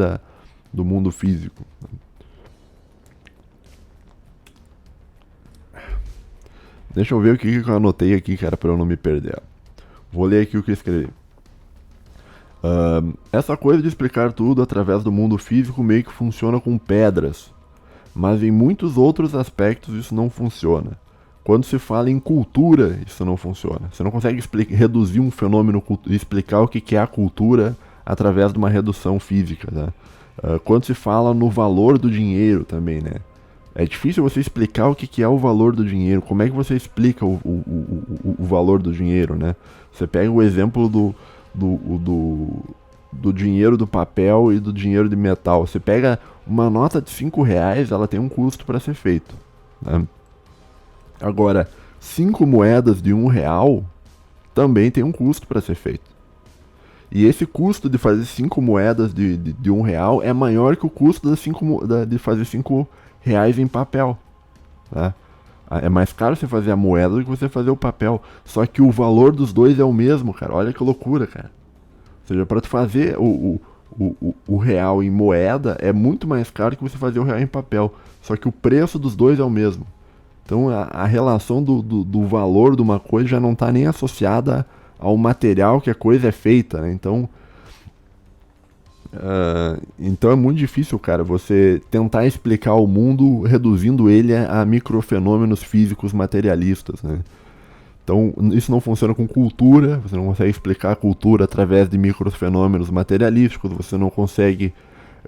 do mundo físico. Deixa eu ver o que eu anotei aqui, cara, para eu não me perder. Vou ler aqui o que eu escrevi. Essa coisa de explicar tudo através do mundo físico meio que funciona com pedras, mas em muitos outros aspectos isso não funciona. Quando se fala em cultura, isso não funciona. Você não consegue reduzir um fenômeno e explicar o que é a cultura através de uma redução física. Né? Quando se fala no valor do dinheiro também, né? É difícil você explicar o que é o valor do dinheiro. Como é que você explica o valor do dinheiro, né? Você pega o exemplo do dinheiro do papel e do dinheiro de metal. Você pega uma nota de 5 reais, ela tem um custo para ser feito. Né? Agora, 5 moedas de 1 real também tem um custo para ser feito. E esse custo de fazer 5 moedas de 1 real é maior que o custo de fazer 5 reais em papel. Tá? É mais caro você fazer a moeda do que você fazer o papel. Só que o valor dos dois é o mesmo, cara. Olha que loucura, cara. Ou seja, para tu fazer o real em moeda é muito mais caro que você fazer o real em papel. Só que o preço dos dois é o mesmo. Então a relação do valor de uma coisa já não está nem associada ao material que a coisa é feita, né? Então é muito difícil, cara, você tentar explicar o mundo reduzindo ele a microfenômenos físicos materialistas, né? Então isso não funciona com cultura, você não consegue explicar a cultura através de microfenômenos materialísticos, você não consegue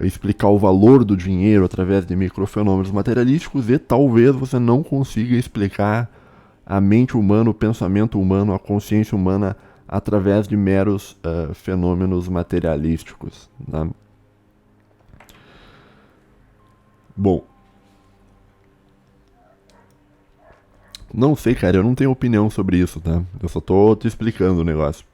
explicar o valor do dinheiro através de microfenômenos materialísticos e talvez você não consiga explicar a mente humana, o pensamento humano, a consciência humana através de meros fenômenos materialísticos. Né? Bom, não sei, cara, eu não tenho opinião sobre isso, tá? Eu só tô te explicando o negócio.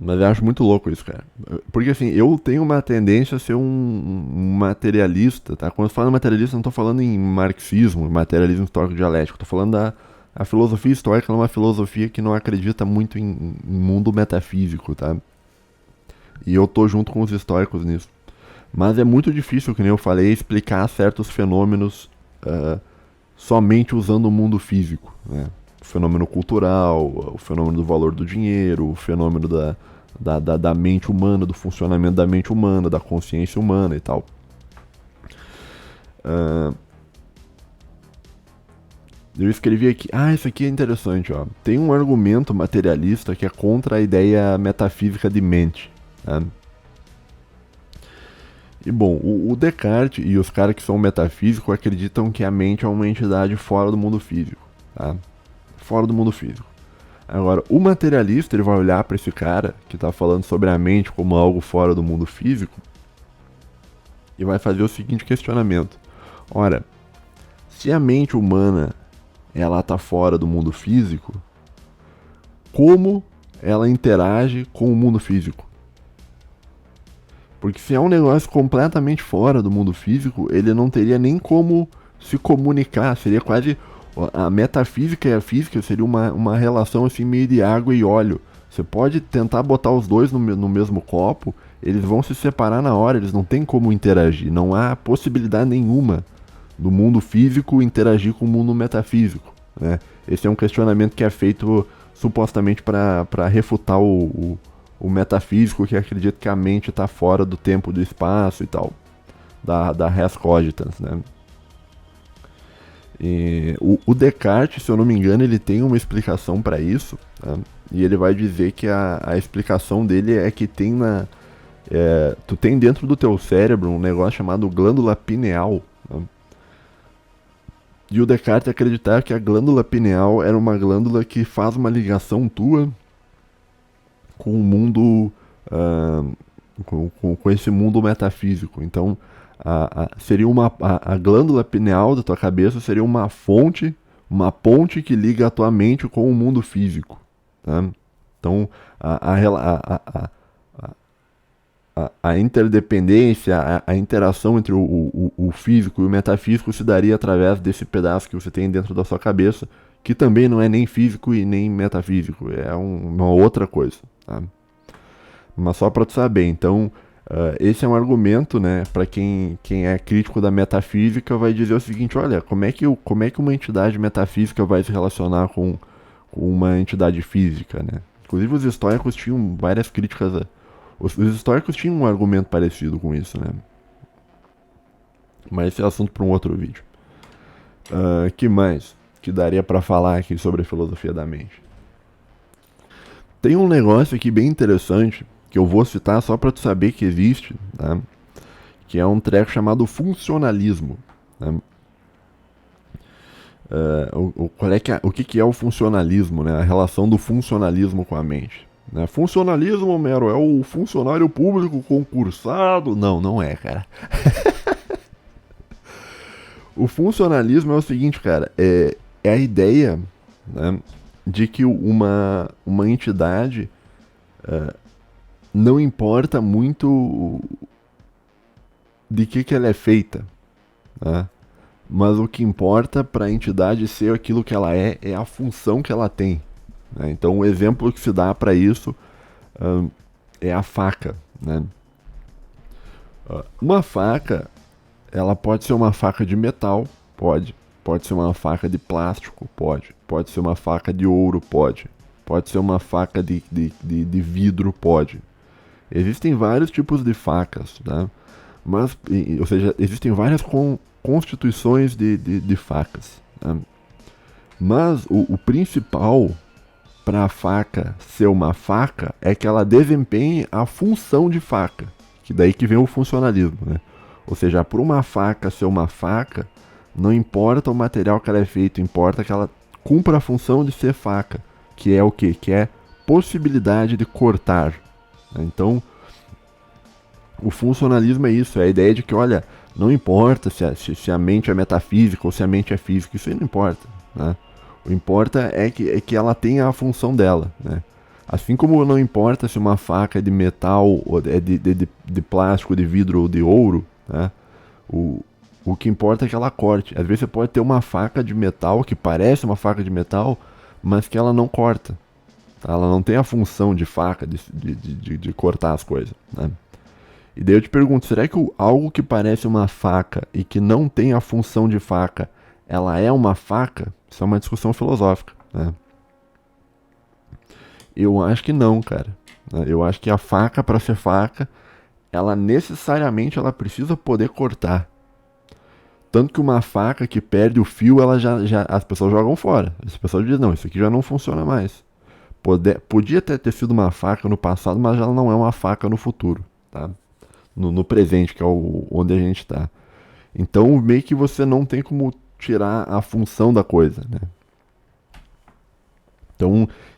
Mas eu acho muito louco isso, cara. Porque assim, eu tenho uma tendência a ser um materialista, tá? Quando eu falo materialista, não tô falando em marxismo, materialismo histórico dialético. Tô falando a filosofia histórica é uma filosofia que não acredita muito em mundo metafísico, tá? E eu tô junto com os históricos nisso. Mas é muito difícil, que nem eu falei, explicar certos fenômenos somente usando o mundo físico, né? O fenômeno cultural, o fenômeno do valor do dinheiro, o fenômeno da mente humana, do funcionamento da mente humana, da consciência humana e tal. Eu escrevi aqui, isso aqui é interessante, ó. Tem um argumento materialista que é contra a ideia metafísica de mente. Tá? E bom, o Descartes e os caras que são metafísicos acreditam que a mente é uma entidade fora do mundo físico. Tá? Fora do mundo físico. Agora, o materialista ele vai olhar para esse cara que está falando sobre a mente como algo fora do mundo físico e vai fazer o seguinte questionamento. Ora, se a mente humana ela está fora do mundo físico, como ela interage com o mundo físico? Porque se é um negócio completamente fora do mundo físico, ele não teria nem como se comunicar. Seria quase. A metafísica e a física seria uma relação assim meio de água e óleo. Você pode tentar botar os dois no mesmo copo, eles vão se separar na hora, eles não têm como interagir. Não há possibilidade nenhuma do mundo físico interagir com o mundo metafísico. Né? Esse é um questionamento que é feito supostamente para refutar o metafísico que acredita que a mente está fora do tempo e do espaço e tal, da res cogitans, né? E o Descartes, se eu não me engano, ele tem uma explicação para isso, tá? E ele vai dizer que a explicação dele é que tu tem dentro do teu cérebro um negócio chamado glândula pineal, tá? E o Descartes acreditava que a glândula pineal era uma glândula que faz uma ligação tua com o mundo, com esse mundo metafísico. Então, seria a glândula pineal da tua cabeça seria uma ponte que liga a tua mente com o mundo físico. Tá? Então, a interdependência, a interação entre o físico e o metafísico se daria através desse pedaço que você tem dentro da sua cabeça, que também não é nem físico e nem metafísico, é uma outra coisa. Tá? Mas só para tu saber, então, esse é um argumento, né, para quem é crítico da metafísica, vai dizer o seguinte: olha, como é que uma entidade metafísica vai se relacionar com uma entidade física, né? Inclusive os estoicos tinham várias críticas. Os estoicos tinham um argumento parecido com isso, né? Mas esse é assunto para um outro vídeo. Que mais que daria para falar aqui sobre a filosofia da mente? Tem um negócio aqui bem interessante que eu vou citar só para tu saber que existe, tá? Que é um treco chamado funcionalismo. Tá? O que é o funcionalismo, né? A relação do funcionalismo com a mente. Né? Funcionalismo, mero, é o funcionário público concursado? Não, não é, cara. O funcionalismo é o seguinte, cara, é a ideia, né, de que uma entidade não importa muito de que ela é feita, né? Mas o que importa para a entidade ser aquilo que ela é a função que ela tem. Né? Então, o exemplo que se dá para isso é a faca. Né? Uma faca, ela pode ser uma faca de metal, pode ser uma faca de plástico, pode ser uma faca de ouro, pode ser uma faca de vidro, pode. Existem vários tipos de facas, tá? Mas, ou seja, existem várias constituições de facas. Tá? Mas o principal para a faca ser uma faca é que ela desempenhe a função de faca, que daí que vem o funcionalismo, né? Ou seja, por uma faca ser uma faca, não importa o material que ela é feito, importa que ela cumpra a função de ser faca, que é o quê? Que é possibilidade de cortar. Então, o funcionalismo é isso, é a ideia de que, olha, não importa se a mente é metafísica ou se a mente é física, isso aí não importa, né? O importa é que ela tenha a função dela, né? Assim como não importa se uma faca é de metal, ou é de plástico, de vidro ou de ouro, né? O que importa é que ela corte. Às vezes você pode ter uma faca de metal que parece uma faca de metal, mas que ela não corta. Tá? Ela não tem a função de faca, de cortar as coisas, né? E daí eu te pergunto, será que algo que parece uma faca e que não tem a função de faca, ela é uma faca? Isso é uma discussão filosófica, né? Eu acho que não, cara. Eu acho que a faca, para ser faca, ela necessariamente ela precisa poder cortar. Tanto que uma faca que perde o fio, ela já as pessoas jogam fora. As pessoas dizem, não, isso aqui já não funciona mais. Podia ter sido uma faca no passado, mas ela não é uma faca no futuro, tá? No presente, que é onde a gente está. Então, meio que você não tem como tirar a função da coisa, né?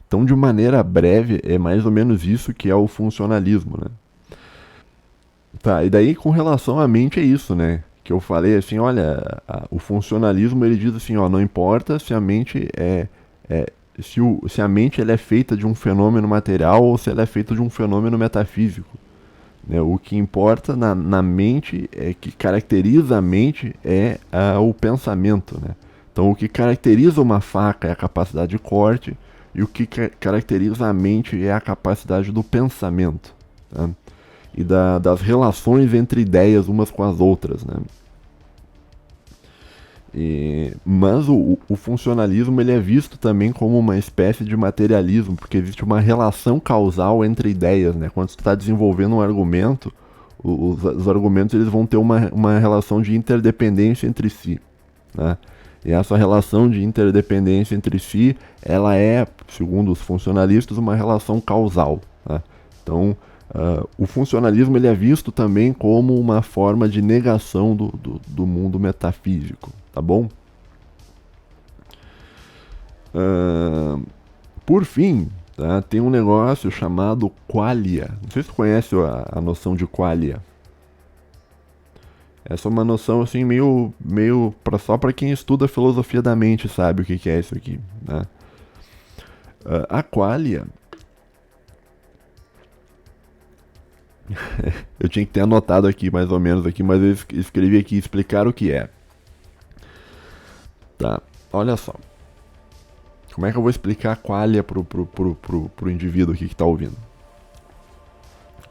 Então, de maneira breve, é mais ou menos isso que é o funcionalismo, né? Tá, e daí com relação à mente é isso, né? que eu falei assim, olha, o funcionalismo ele diz assim, ó, não importa se a mente se a mente ela é feita de um fenômeno material ou se ela é feita de um fenômeno metafísico. Né? O que importa na mente, que caracteriza a mente, o pensamento. Né? Então, o que caracteriza uma faca é a capacidade de corte, e o que caracteriza a mente é a capacidade do pensamento. Tá? E das relações entre ideias umas com as outras. Né? Mas o funcionalismo ele é visto também como uma espécie de materialismo, porque existe uma relação causal entre ideias. Né? Quando você está desenvolvendo um argumento, os argumentos eles vão ter uma relação de interdependência entre si. Né? E essa relação de interdependência entre si, ela é, segundo os funcionalistas, uma relação causal. Tá? Então, o funcionalismo ele é visto também como uma forma de negação do mundo metafísico. Tá bom? Por fim, tá, tem um negócio chamado qualia. Não sei se você conhece a noção de qualia. Essa é uma noção assim meio só para quem estuda filosofia da mente sabe o que é isso aqui. Né? A qualia eu tinha que ter anotado aqui mais ou menos aqui, mas eu escrevi aqui explicar o que é. Tá, olha só. Como é que eu vou explicar qualia pro indivíduo aqui que está ouvindo?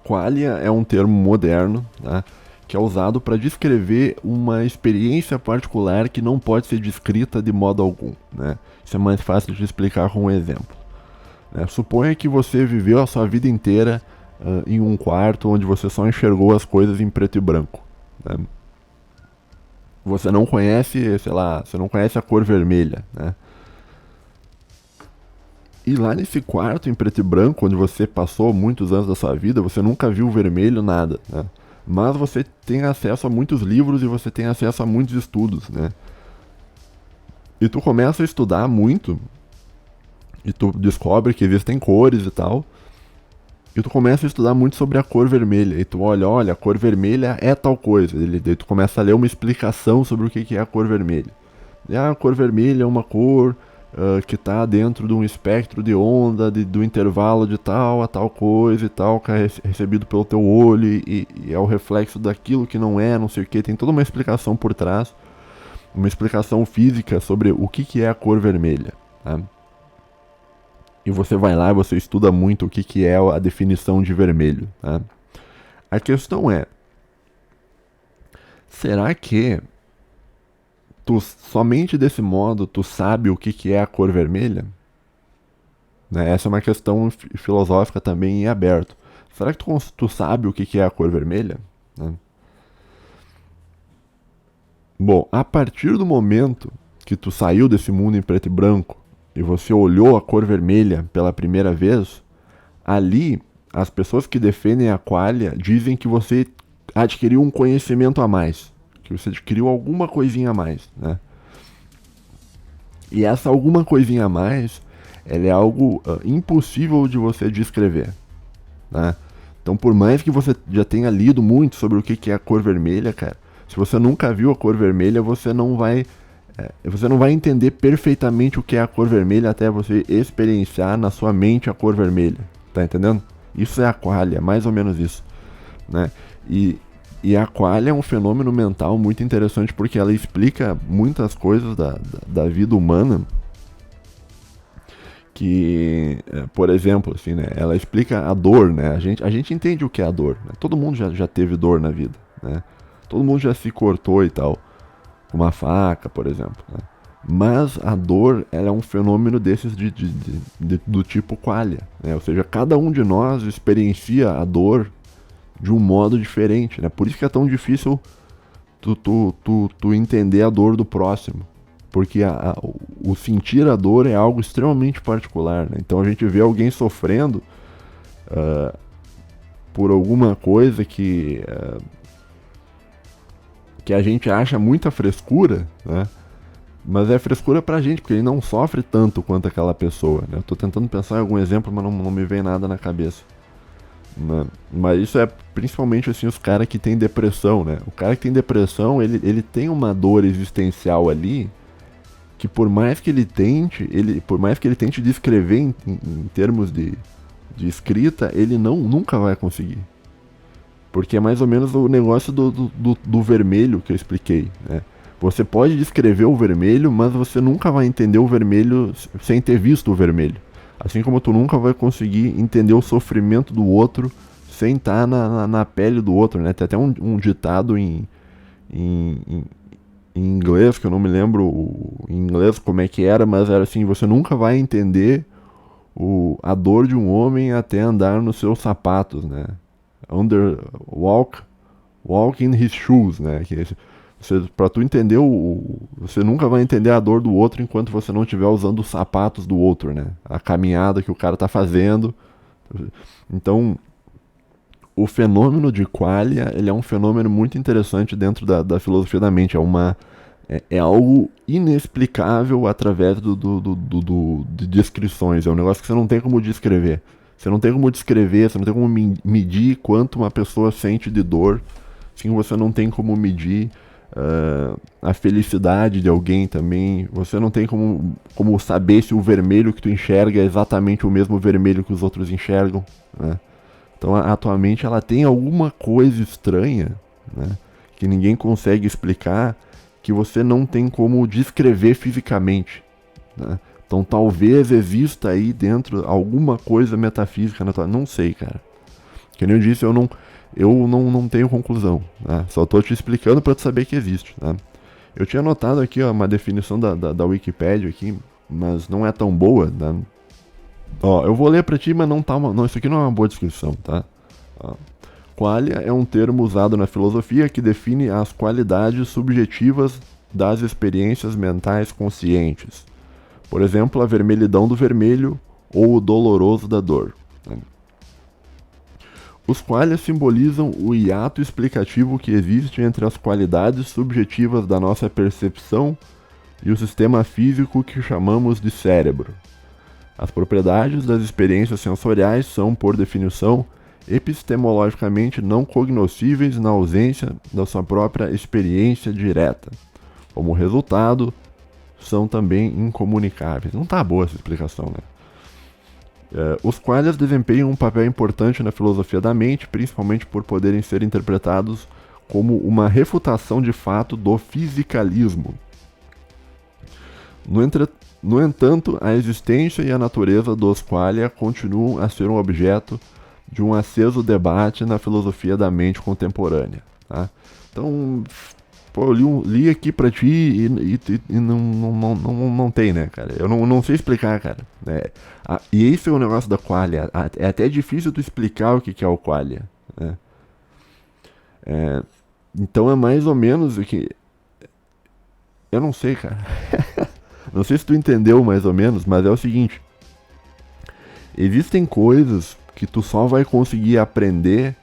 Qualia é um termo moderno, tá, que é usado para descrever uma experiência particular que não pode ser descrita de modo algum. Né? Isso é mais fácil de explicar com um exemplo. Né? Suponha que você viveu a sua vida inteira em um quarto onde você só enxergou as coisas em preto e branco. Né? Você não conhece, sei lá, você não conhece a cor vermelha, né? E lá nesse quarto em preto e branco, onde você passou muitos anos da sua vida, você nunca viu vermelho, nada, né? Mas você tem acesso a muitos livros e você tem acesso a muitos estudos, né? E tu começa a estudar muito, e tu descobre que existem cores e tal, e tu começa a estudar muito sobre a cor vermelha, e tu olha, a cor vermelha é tal coisa, daí tu começa a ler uma explicação sobre o que é a cor vermelha. E a cor vermelha é uma cor que está dentro de um espectro de onda do intervalo de tal a tal coisa e tal, que é recebido pelo teu olho e é o reflexo daquilo que não é, não sei o que. Tem toda uma explicação por trás, uma explicação física sobre o que é a cor vermelha. Tá? E você vai lá e você estuda muito o que é a definição de vermelho. Tá? A questão é, será que somente desse modo tu sabe o que é a cor vermelha? Né? Essa é uma questão filosófica também em aberto. Será que tu sabe o que é a cor vermelha? Né? Bom, a partir do momento que tu saiu desse mundo em preto e branco e você olhou a cor vermelha pela primeira vez, ali as pessoas que defendem a qualia dizem que você adquiriu um conhecimento a mais, que você adquiriu alguma coisinha a mais, né? E essa alguma coisinha a mais, ela é algo impossível de você descrever, né? Então, por mais que você já tenha lido muito sobre o que é a cor vermelha, cara, se você nunca viu a cor vermelha, você não vai entender perfeitamente o que é a cor vermelha até você experienciar na sua mente a cor vermelha, tá entendendo? Isso é a qualia, mais ou menos isso, né? E a qualia é um fenômeno mental muito interessante porque ela explica muitas coisas da vida humana que, por exemplo, assim, né, ela explica a dor, né? A gente entende o que é a dor, né? Todo mundo já teve dor na vida, né? Todo mundo já se cortou e tal, com uma faca, por exemplo, né? Mas a dor, ela é um fenômeno desses do tipo qualia, né? Ou seja, cada um de nós experiencia a dor de um modo diferente, né? Por isso que é tão difícil tu entender a dor do próximo, porque o sentir a dor é algo extremamente particular, né? Então a gente vê alguém sofrendo por alguma coisa que a gente acha muita frescura, né? Mas é frescura pra gente, porque ele não sofre tanto quanto aquela pessoa, né? Eu tô tentando pensar em algum exemplo, mas não me vem nada na cabeça. né? Mas isso é principalmente assim os caras que têm depressão, né? O cara que tem depressão, ele tem uma dor existencial ali que por mais que ele tente descrever em termos de escrita, ele nunca vai conseguir. Porque é mais ou menos o negócio do vermelho que eu expliquei, né? Você pode descrever o vermelho, mas você nunca vai entender o vermelho sem ter visto o vermelho. Assim como tu nunca vai conseguir entender o sofrimento do outro sem estar na pele do outro, né? Tem até um ditado em, em inglês, que eu não me lembro em inglês como é que era, mas era assim, você nunca vai entender a dor de um homem até andar nos seus sapatos, né? Walk in his shoes, né? Pra tu entender você nunca vai entender a dor do outro enquanto você não estiver usando os sapatos do outro, né? A caminhada que o cara tá fazendo. Então, o fenômeno de qualia, ele é um fenômeno muito interessante dentro da filosofia da mente. É algo inexplicável através de descrições. É um negócio que você não tem como descrever. Você não tem como descrever, você não tem como medir quanto uma pessoa sente de dor. Sim, você não tem como medir a felicidade de alguém também. Você não tem como saber se o vermelho que tu enxerga é exatamente o mesmo vermelho que os outros enxergam, né? Então a tua mente ela tem alguma coisa estranha, né, que ninguém consegue explicar, que você não tem como descrever fisicamente, né? Então talvez exista aí dentro alguma coisa metafísica na tua... Não sei, cara. Que nem eu disse, eu não tenho conclusão, né? Só tô te explicando para tu saber que existe, né? Eu tinha anotado aqui uma definição da Wikipédia aqui, mas não é tão boa, né? Ó, eu vou ler pra ti, mas não, isso aqui não é uma boa descrição, tá? Ó. Qualia é um termo usado na filosofia que define as qualidades subjetivas das experiências mentais conscientes. Por exemplo, a vermelhidão do vermelho ou o doloroso da dor, né? Os qualias simbolizam o hiato explicativo que existe entre as qualidades subjetivas da nossa percepção e o sistema físico que chamamos de cérebro. As propriedades das experiências sensoriais são, por definição, epistemologicamente não cognoscíveis na ausência da sua própria experiência direta. Como resultado, são também incomunicáveis. Não tá boa essa explicação, né? Os qualias desempenham um papel importante na filosofia da mente, principalmente por poderem ser interpretados como uma refutação de fato do fisicalismo. No entanto, a existência e a natureza dos qualia continuam a ser um objeto de um aceso debate na filosofia da mente contemporânea, tá? Então, pô, eu li aqui pra ti e não tem, né, cara? Eu não sei explicar, cara. E esse é o negócio da qualia. É até difícil tu explicar o que é o qualia, né? Então é mais ou menos o que... Eu não sei, cara. Não sei se tu entendeu mais ou menos, mas é o seguinte. Existem coisas que tu só vai conseguir aprender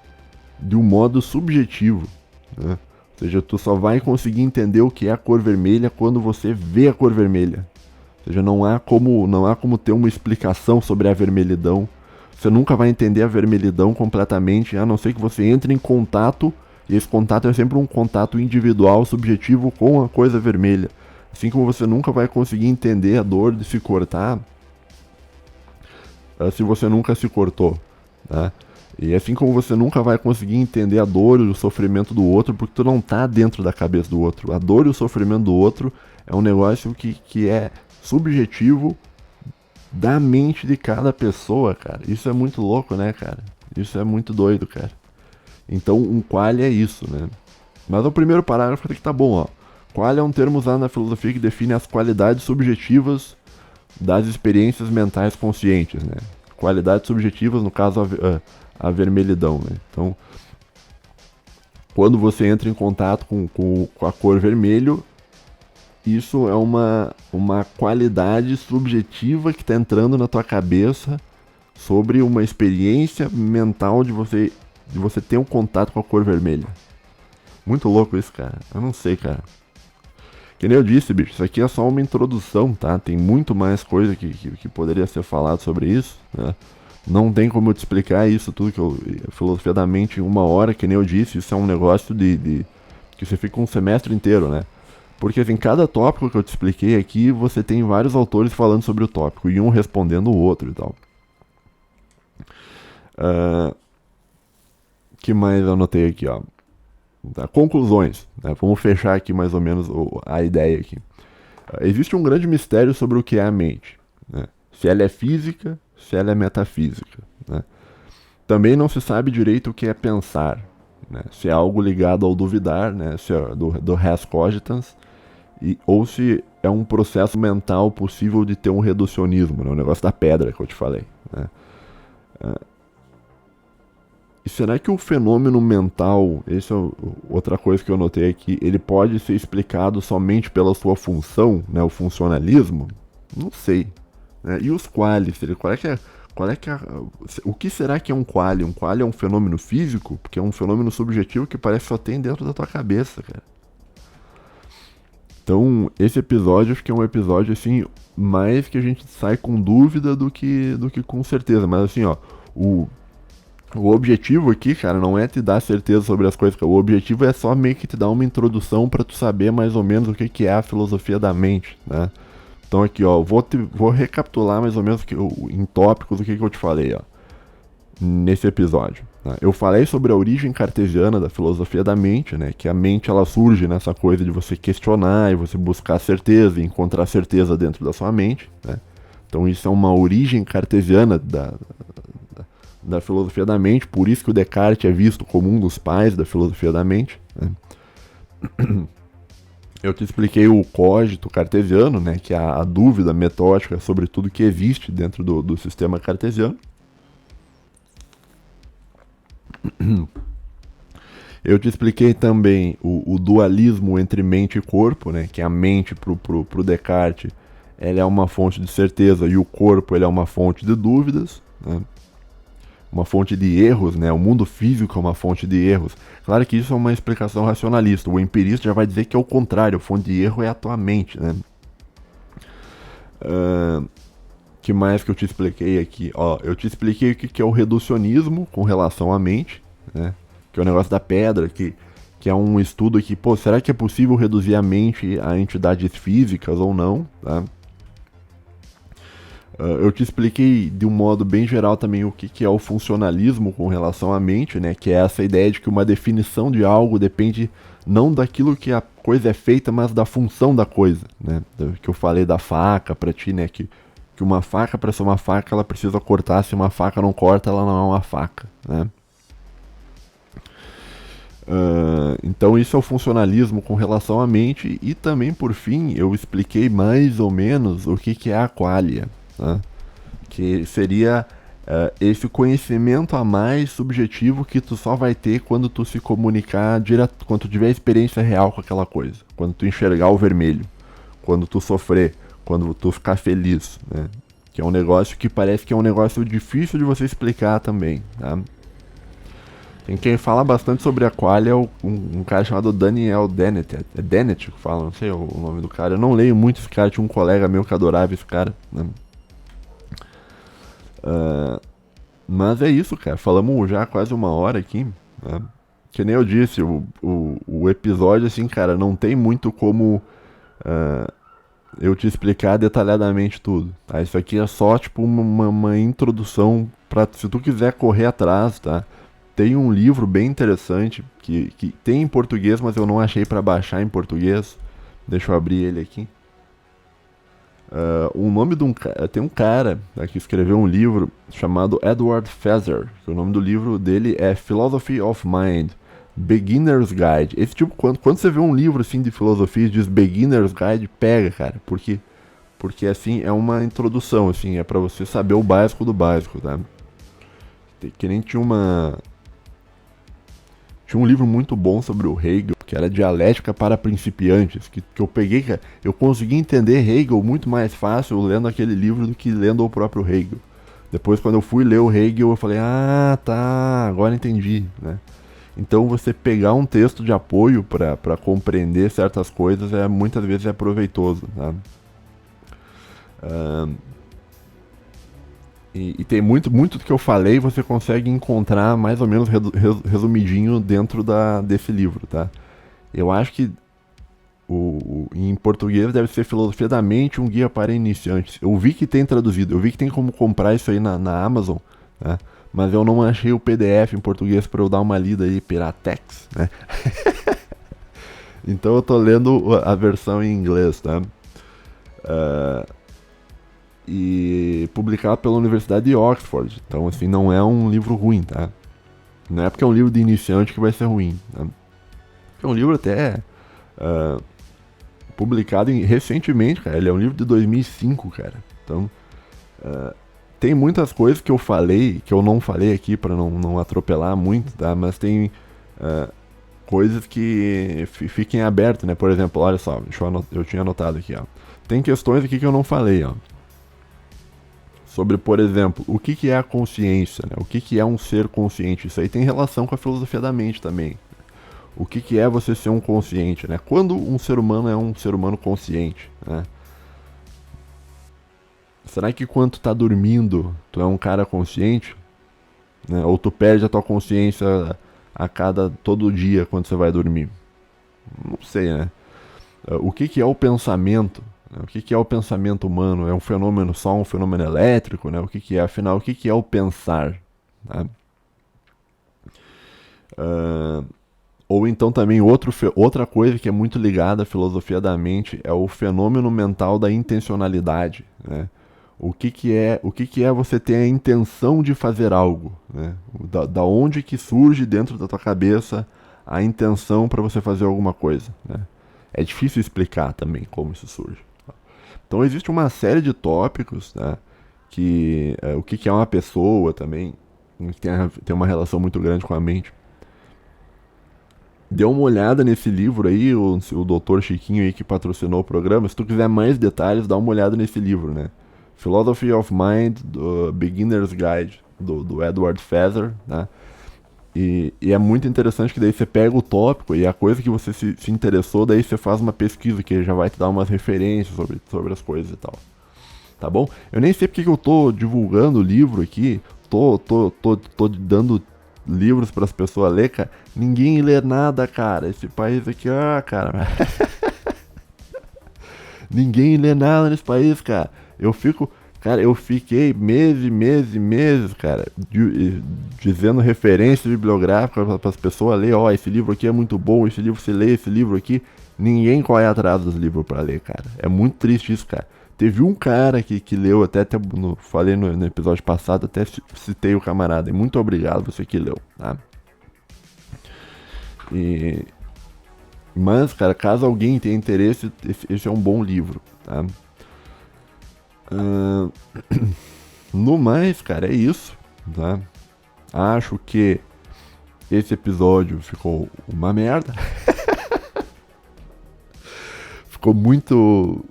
de um modo subjetivo, né? Ou seja, tu só vai conseguir entender o que é a cor vermelha quando você vê a cor vermelha. Ou seja, não há como ter uma explicação sobre a vermelhidão. Você nunca vai entender a vermelhidão completamente, a não ser que você entre em contato, e esse contato é sempre um contato individual, subjetivo com a coisa vermelha. Assim como você nunca vai conseguir entender a dor de se cortar se você nunca se cortou, né? E assim como você nunca vai conseguir entender a dor e o sofrimento do outro porque tu não tá dentro da cabeça do outro. A dor e o sofrimento do outro é um negócio que é subjetivo da mente de cada pessoa, cara. Isso é muito louco, né, cara? Isso é muito doido, cara. Então um qualia é isso, né? Mas o primeiro parágrafo aqui tá bom, ó. Qualia é um termo usado na filosofia que define as qualidades subjetivas das experiências mentais conscientes, né? Qualidades subjetivas, no caso, a vermelhidão, né? Então, quando você entra em contato com a cor vermelho, isso é uma qualidade subjetiva que está entrando na tua cabeça sobre uma experiência mental de você ter um contato com a cor vermelha. Muito louco isso, cara. Eu não sei, cara. Que nem eu disse, bicho, isso aqui é só uma introdução, tá? Tem muito mais coisa que poderia ser falado sobre isso, né? Não tem como eu te explicar isso tudo a filosofia da mente em 1 hora, que nem eu disse, isso é um negócio que você fica um semestre inteiro, né? Porque assim, cada tópico que eu te expliquei aqui, você tem vários autores falando sobre o tópico, e um respondendo o outro e tal. Que mais eu anotei aqui, ó? Tá, conclusões, né? Vamos fechar aqui mais ou menos a ideia aqui. Existe um grande mistério sobre o que é a mente, né? Se ela é física, se ela é metafísica, né? Também não se sabe direito o que é pensar, né? Se é algo ligado ao duvidar, né? Se é do res cogitans, ou se é um processo mental possível de ter um reducionismo, né? O negócio da pedra que eu te falei, né? E será que o fenômeno mental, essa é outra coisa que eu notei aqui, ele pode ser explicado somente pela sua função, né, o funcionalismo? Não sei. Né? E os qualis? O que será que é um quali? Um quali é um fenômeno físico? Porque é um fenômeno subjetivo que parece que só tem dentro da tua cabeça, cara. Então, esse episódio, acho que é um episódio, assim, mais que a gente sai com dúvida do que com certeza. Mas, assim, ó, o objetivo aqui, cara, não é te dar certeza sobre as coisas. O objetivo é só meio que te dar uma introdução pra tu saber mais ou menos o que é a filosofia da mente, né? Então aqui, ó, vou recapitular mais ou menos em tópicos o que eu te falei, ó, nesse episódio. Né? Eu falei sobre a origem cartesiana da filosofia da mente, né? Que a mente ela surge nessa coisa de você questionar e você buscar certeza e encontrar certeza dentro da sua mente, né? Então isso é uma origem cartesiana da filosofia da mente, por isso que o Descartes é visto como um dos pais da filosofia da mente. Né? Eu te expliquei o cogito cartesiano, né, que é a dúvida metódica sobre tudo que existe dentro do sistema cartesiano. Eu te expliquei também o dualismo entre mente e corpo, né, que a mente pro Descartes ela é uma fonte de certeza e o corpo ele é uma fonte de dúvidas, né? Uma fonte de erros, né? O mundo físico é uma fonte de erros. Claro que isso é uma explicação racionalista. O empirista já vai dizer que é o contrário, a fonte de erro é a tua mente, né? Que mais que eu te expliquei aqui? Ó, eu te expliquei o que é o reducionismo com relação à mente, né? Que é o negócio da pedra, que é um estudo que, pô, será que é possível reduzir a mente a entidades físicas ou não, tá? Eu te expliquei de um modo bem geral também o que é o funcionalismo com relação à mente, né? Que é essa ideia de que uma definição de algo depende não daquilo que a coisa é feita, mas da função da coisa, né? Que eu falei da faca pra ti, né? Que uma faca, para ser uma faca, ela precisa cortar. Se uma faca não corta, ela não é uma faca, né? Então isso é o funcionalismo com relação à mente. E também, por fim, eu expliquei mais ou menos o que é a qualia, né? Que seria esse conhecimento a mais subjetivo que tu só vai ter quando tu se comunicar direto, quando tu tiver experiência real com aquela coisa, quando tu enxergar o vermelho, quando tu sofrer, quando tu ficar feliz, né? Que é um negócio que parece que é um negócio difícil de você explicar também, tá? Tem quem fala bastante sobre a qualia, um cara chamado Daniel Dennett. É Dennett que fala, não sei o nome do cara. Eu não leio muito esse cara, tinha um colega meu que adorava esse cara, né? Mas é isso, cara. Falamos já quase 1 hora aqui, né? Que nem eu disse, o episódio, assim, cara, não tem muito como eu te explicar detalhadamente tudo, tá? Isso aqui é só, tipo, uma introdução pra, se tu quiser correr atrás, tá? Tem um livro bem interessante que tem em português, mas eu não achei pra baixar em português. Deixa eu abrir ele aqui. O nome de tem um cara que escreveu um livro chamado Edward Feser, que o nome do livro dele é Philosophy of Mind, Beginner's Guide. Esse tipo, quando você vê um livro assim de filosofia e diz Beginner's Guide, pega, cara, porque assim é uma introdução, assim, é pra você saber o básico do básico, tá? Que nem tinha um livro muito bom sobre o Hegel, que era Dialética para Principiantes, que eu peguei, cara, eu consegui entender Hegel muito mais fácil lendo aquele livro do que lendo o próprio Hegel. Depois, quando eu fui ler o Hegel, eu falei, ah, tá, agora entendi, né? Então, você pegar um texto de apoio para compreender certas coisas muitas vezes é proveitoso, tá? E tem muito do que eu falei, você consegue encontrar mais ou menos resumidinho dentro desse livro, tá? Eu acho que em português deve ser Filosofia da Mente, um guia para iniciantes. Eu vi que tem traduzido, eu vi que tem como comprar isso aí na Amazon, né? Mas eu não achei o PDF em português para eu dar uma lida aí, Piratex, né? Então eu tô lendo a versão em inglês, tá? E publicado pela Universidade de Oxford. Então, assim, não é um livro ruim, tá? Não é porque é um livro de iniciante que vai ser ruim, tá? É um livro até publicado recentemente, cara. Ele é um livro de 2005, cara. Então, tem muitas coisas que eu falei, que eu não falei aqui pra não atropelar muito, tá? Mas tem coisas que fiquem abertas, né? Por exemplo, olha só, eu tinha anotado aqui, ó. Tem questões aqui que eu não falei, ó. Sobre, por exemplo, o que é a consciência, né? O que é um ser consciente? Isso aí tem relação com a filosofia da mente também. O que é você ser um consciente, né? Quando um ser humano é um ser humano consciente, né? Será que quando tu tá dormindo, tu é um cara consciente? Né? Ou tu perde a tua consciência todo dia quando você vai dormir? Não sei, né? O que é o pensamento? O que é o pensamento humano? É um fenômeno só um fenômeno elétrico? Né? Afinal, o que é o pensar? Tá? Ou então também outra coisa que é muito ligada à filosofia da mente é o fenômeno mental da intencionalidade. Né? O que é você ter a intenção de fazer algo? Né? Da onde que surge dentro da tua cabeça a intenção para você fazer alguma coisa? Né? É difícil explicar também como isso surge. Então existe uma série de tópicos, né, o que é uma pessoa também, que tem uma relação muito grande com a mente. Dê uma olhada nesse livro aí, o Dr. Chiquinho aí que patrocinou o programa. Se tu quiser mais detalhes, dá uma olhada nesse livro, né? Philosophy of Mind, do Beginner's Guide, do Edward Feather, né? E é muito interessante que daí você pega o tópico e a coisa que você se interessou, daí você faz uma pesquisa que já vai te dar umas referências sobre as coisas e tal. Tá bom? Eu nem sei porque que eu tô divulgando o livro aqui, tô dando livros para as pessoas ler, cara. Ninguém lê nada, cara. Esse país aqui, cara. Ninguém lê nada nesse país, cara. Eu fiquei meses, cara, dizendo referência bibliográfica para as pessoas ler. Ó, esse livro aqui é muito bom, esse livro você lê, esse livro aqui. Ninguém corre atrás dos livros para ler, cara. É muito triste isso, cara. Teve um cara que leu, falei no episódio passado, até citei o camarada. E muito obrigado você que leu, tá? Mas, cara, caso alguém tenha interesse, esse é um bom livro, tá? No mais, cara, é isso, tá? Acho que esse episódio ficou uma merda. Ficou muito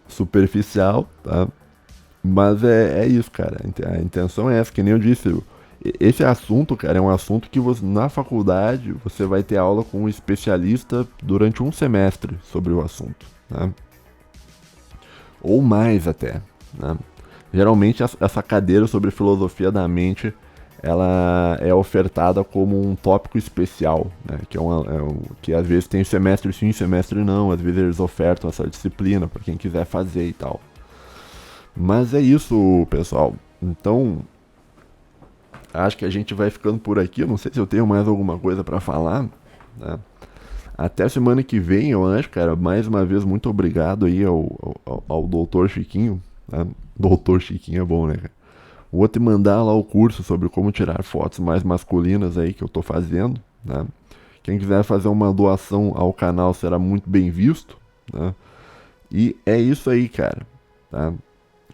superficial, tá? Mas é isso, cara. A intenção é essa, que nem eu disse. Esse assunto, cara, é um assunto que na faculdade você vai ter aula com um especialista durante um semestre sobre o assunto, né? Ou mais até, né? Geralmente essa cadeira sobre filosofia da mente, ela é ofertada como um tópico especial, né? Que às vezes tem semestre sim, semestre não, às vezes eles ofertam essa disciplina para quem quiser fazer e tal. Mas é isso, pessoal. Então, acho que a gente vai ficando por aqui. Eu não sei se eu tenho mais alguma coisa para falar, né? Até semana que vem, eu acho, cara. Mais uma vez, muito obrigado aí ao Dr. Chiquinho. Né? Dr. Chiquinho é bom, né, cara? Vou te mandar lá o curso sobre como tirar fotos mais masculinas aí que eu tô fazendo, né? Quem quiser fazer uma doação ao canal será muito bem visto, né? E é isso aí, cara, tá?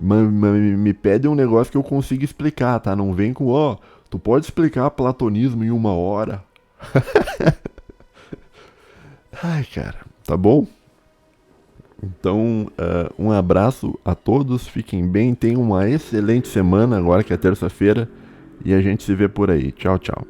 Me pede um negócio que eu consiga explicar, tá? Não vem com, tu pode explicar platonismo em 1 hora. Ai, cara, tá bom? Então, um abraço a todos, fiquem bem, tenham uma excelente semana agora que é terça-feira e a gente se vê por aí. Tchau, tchau.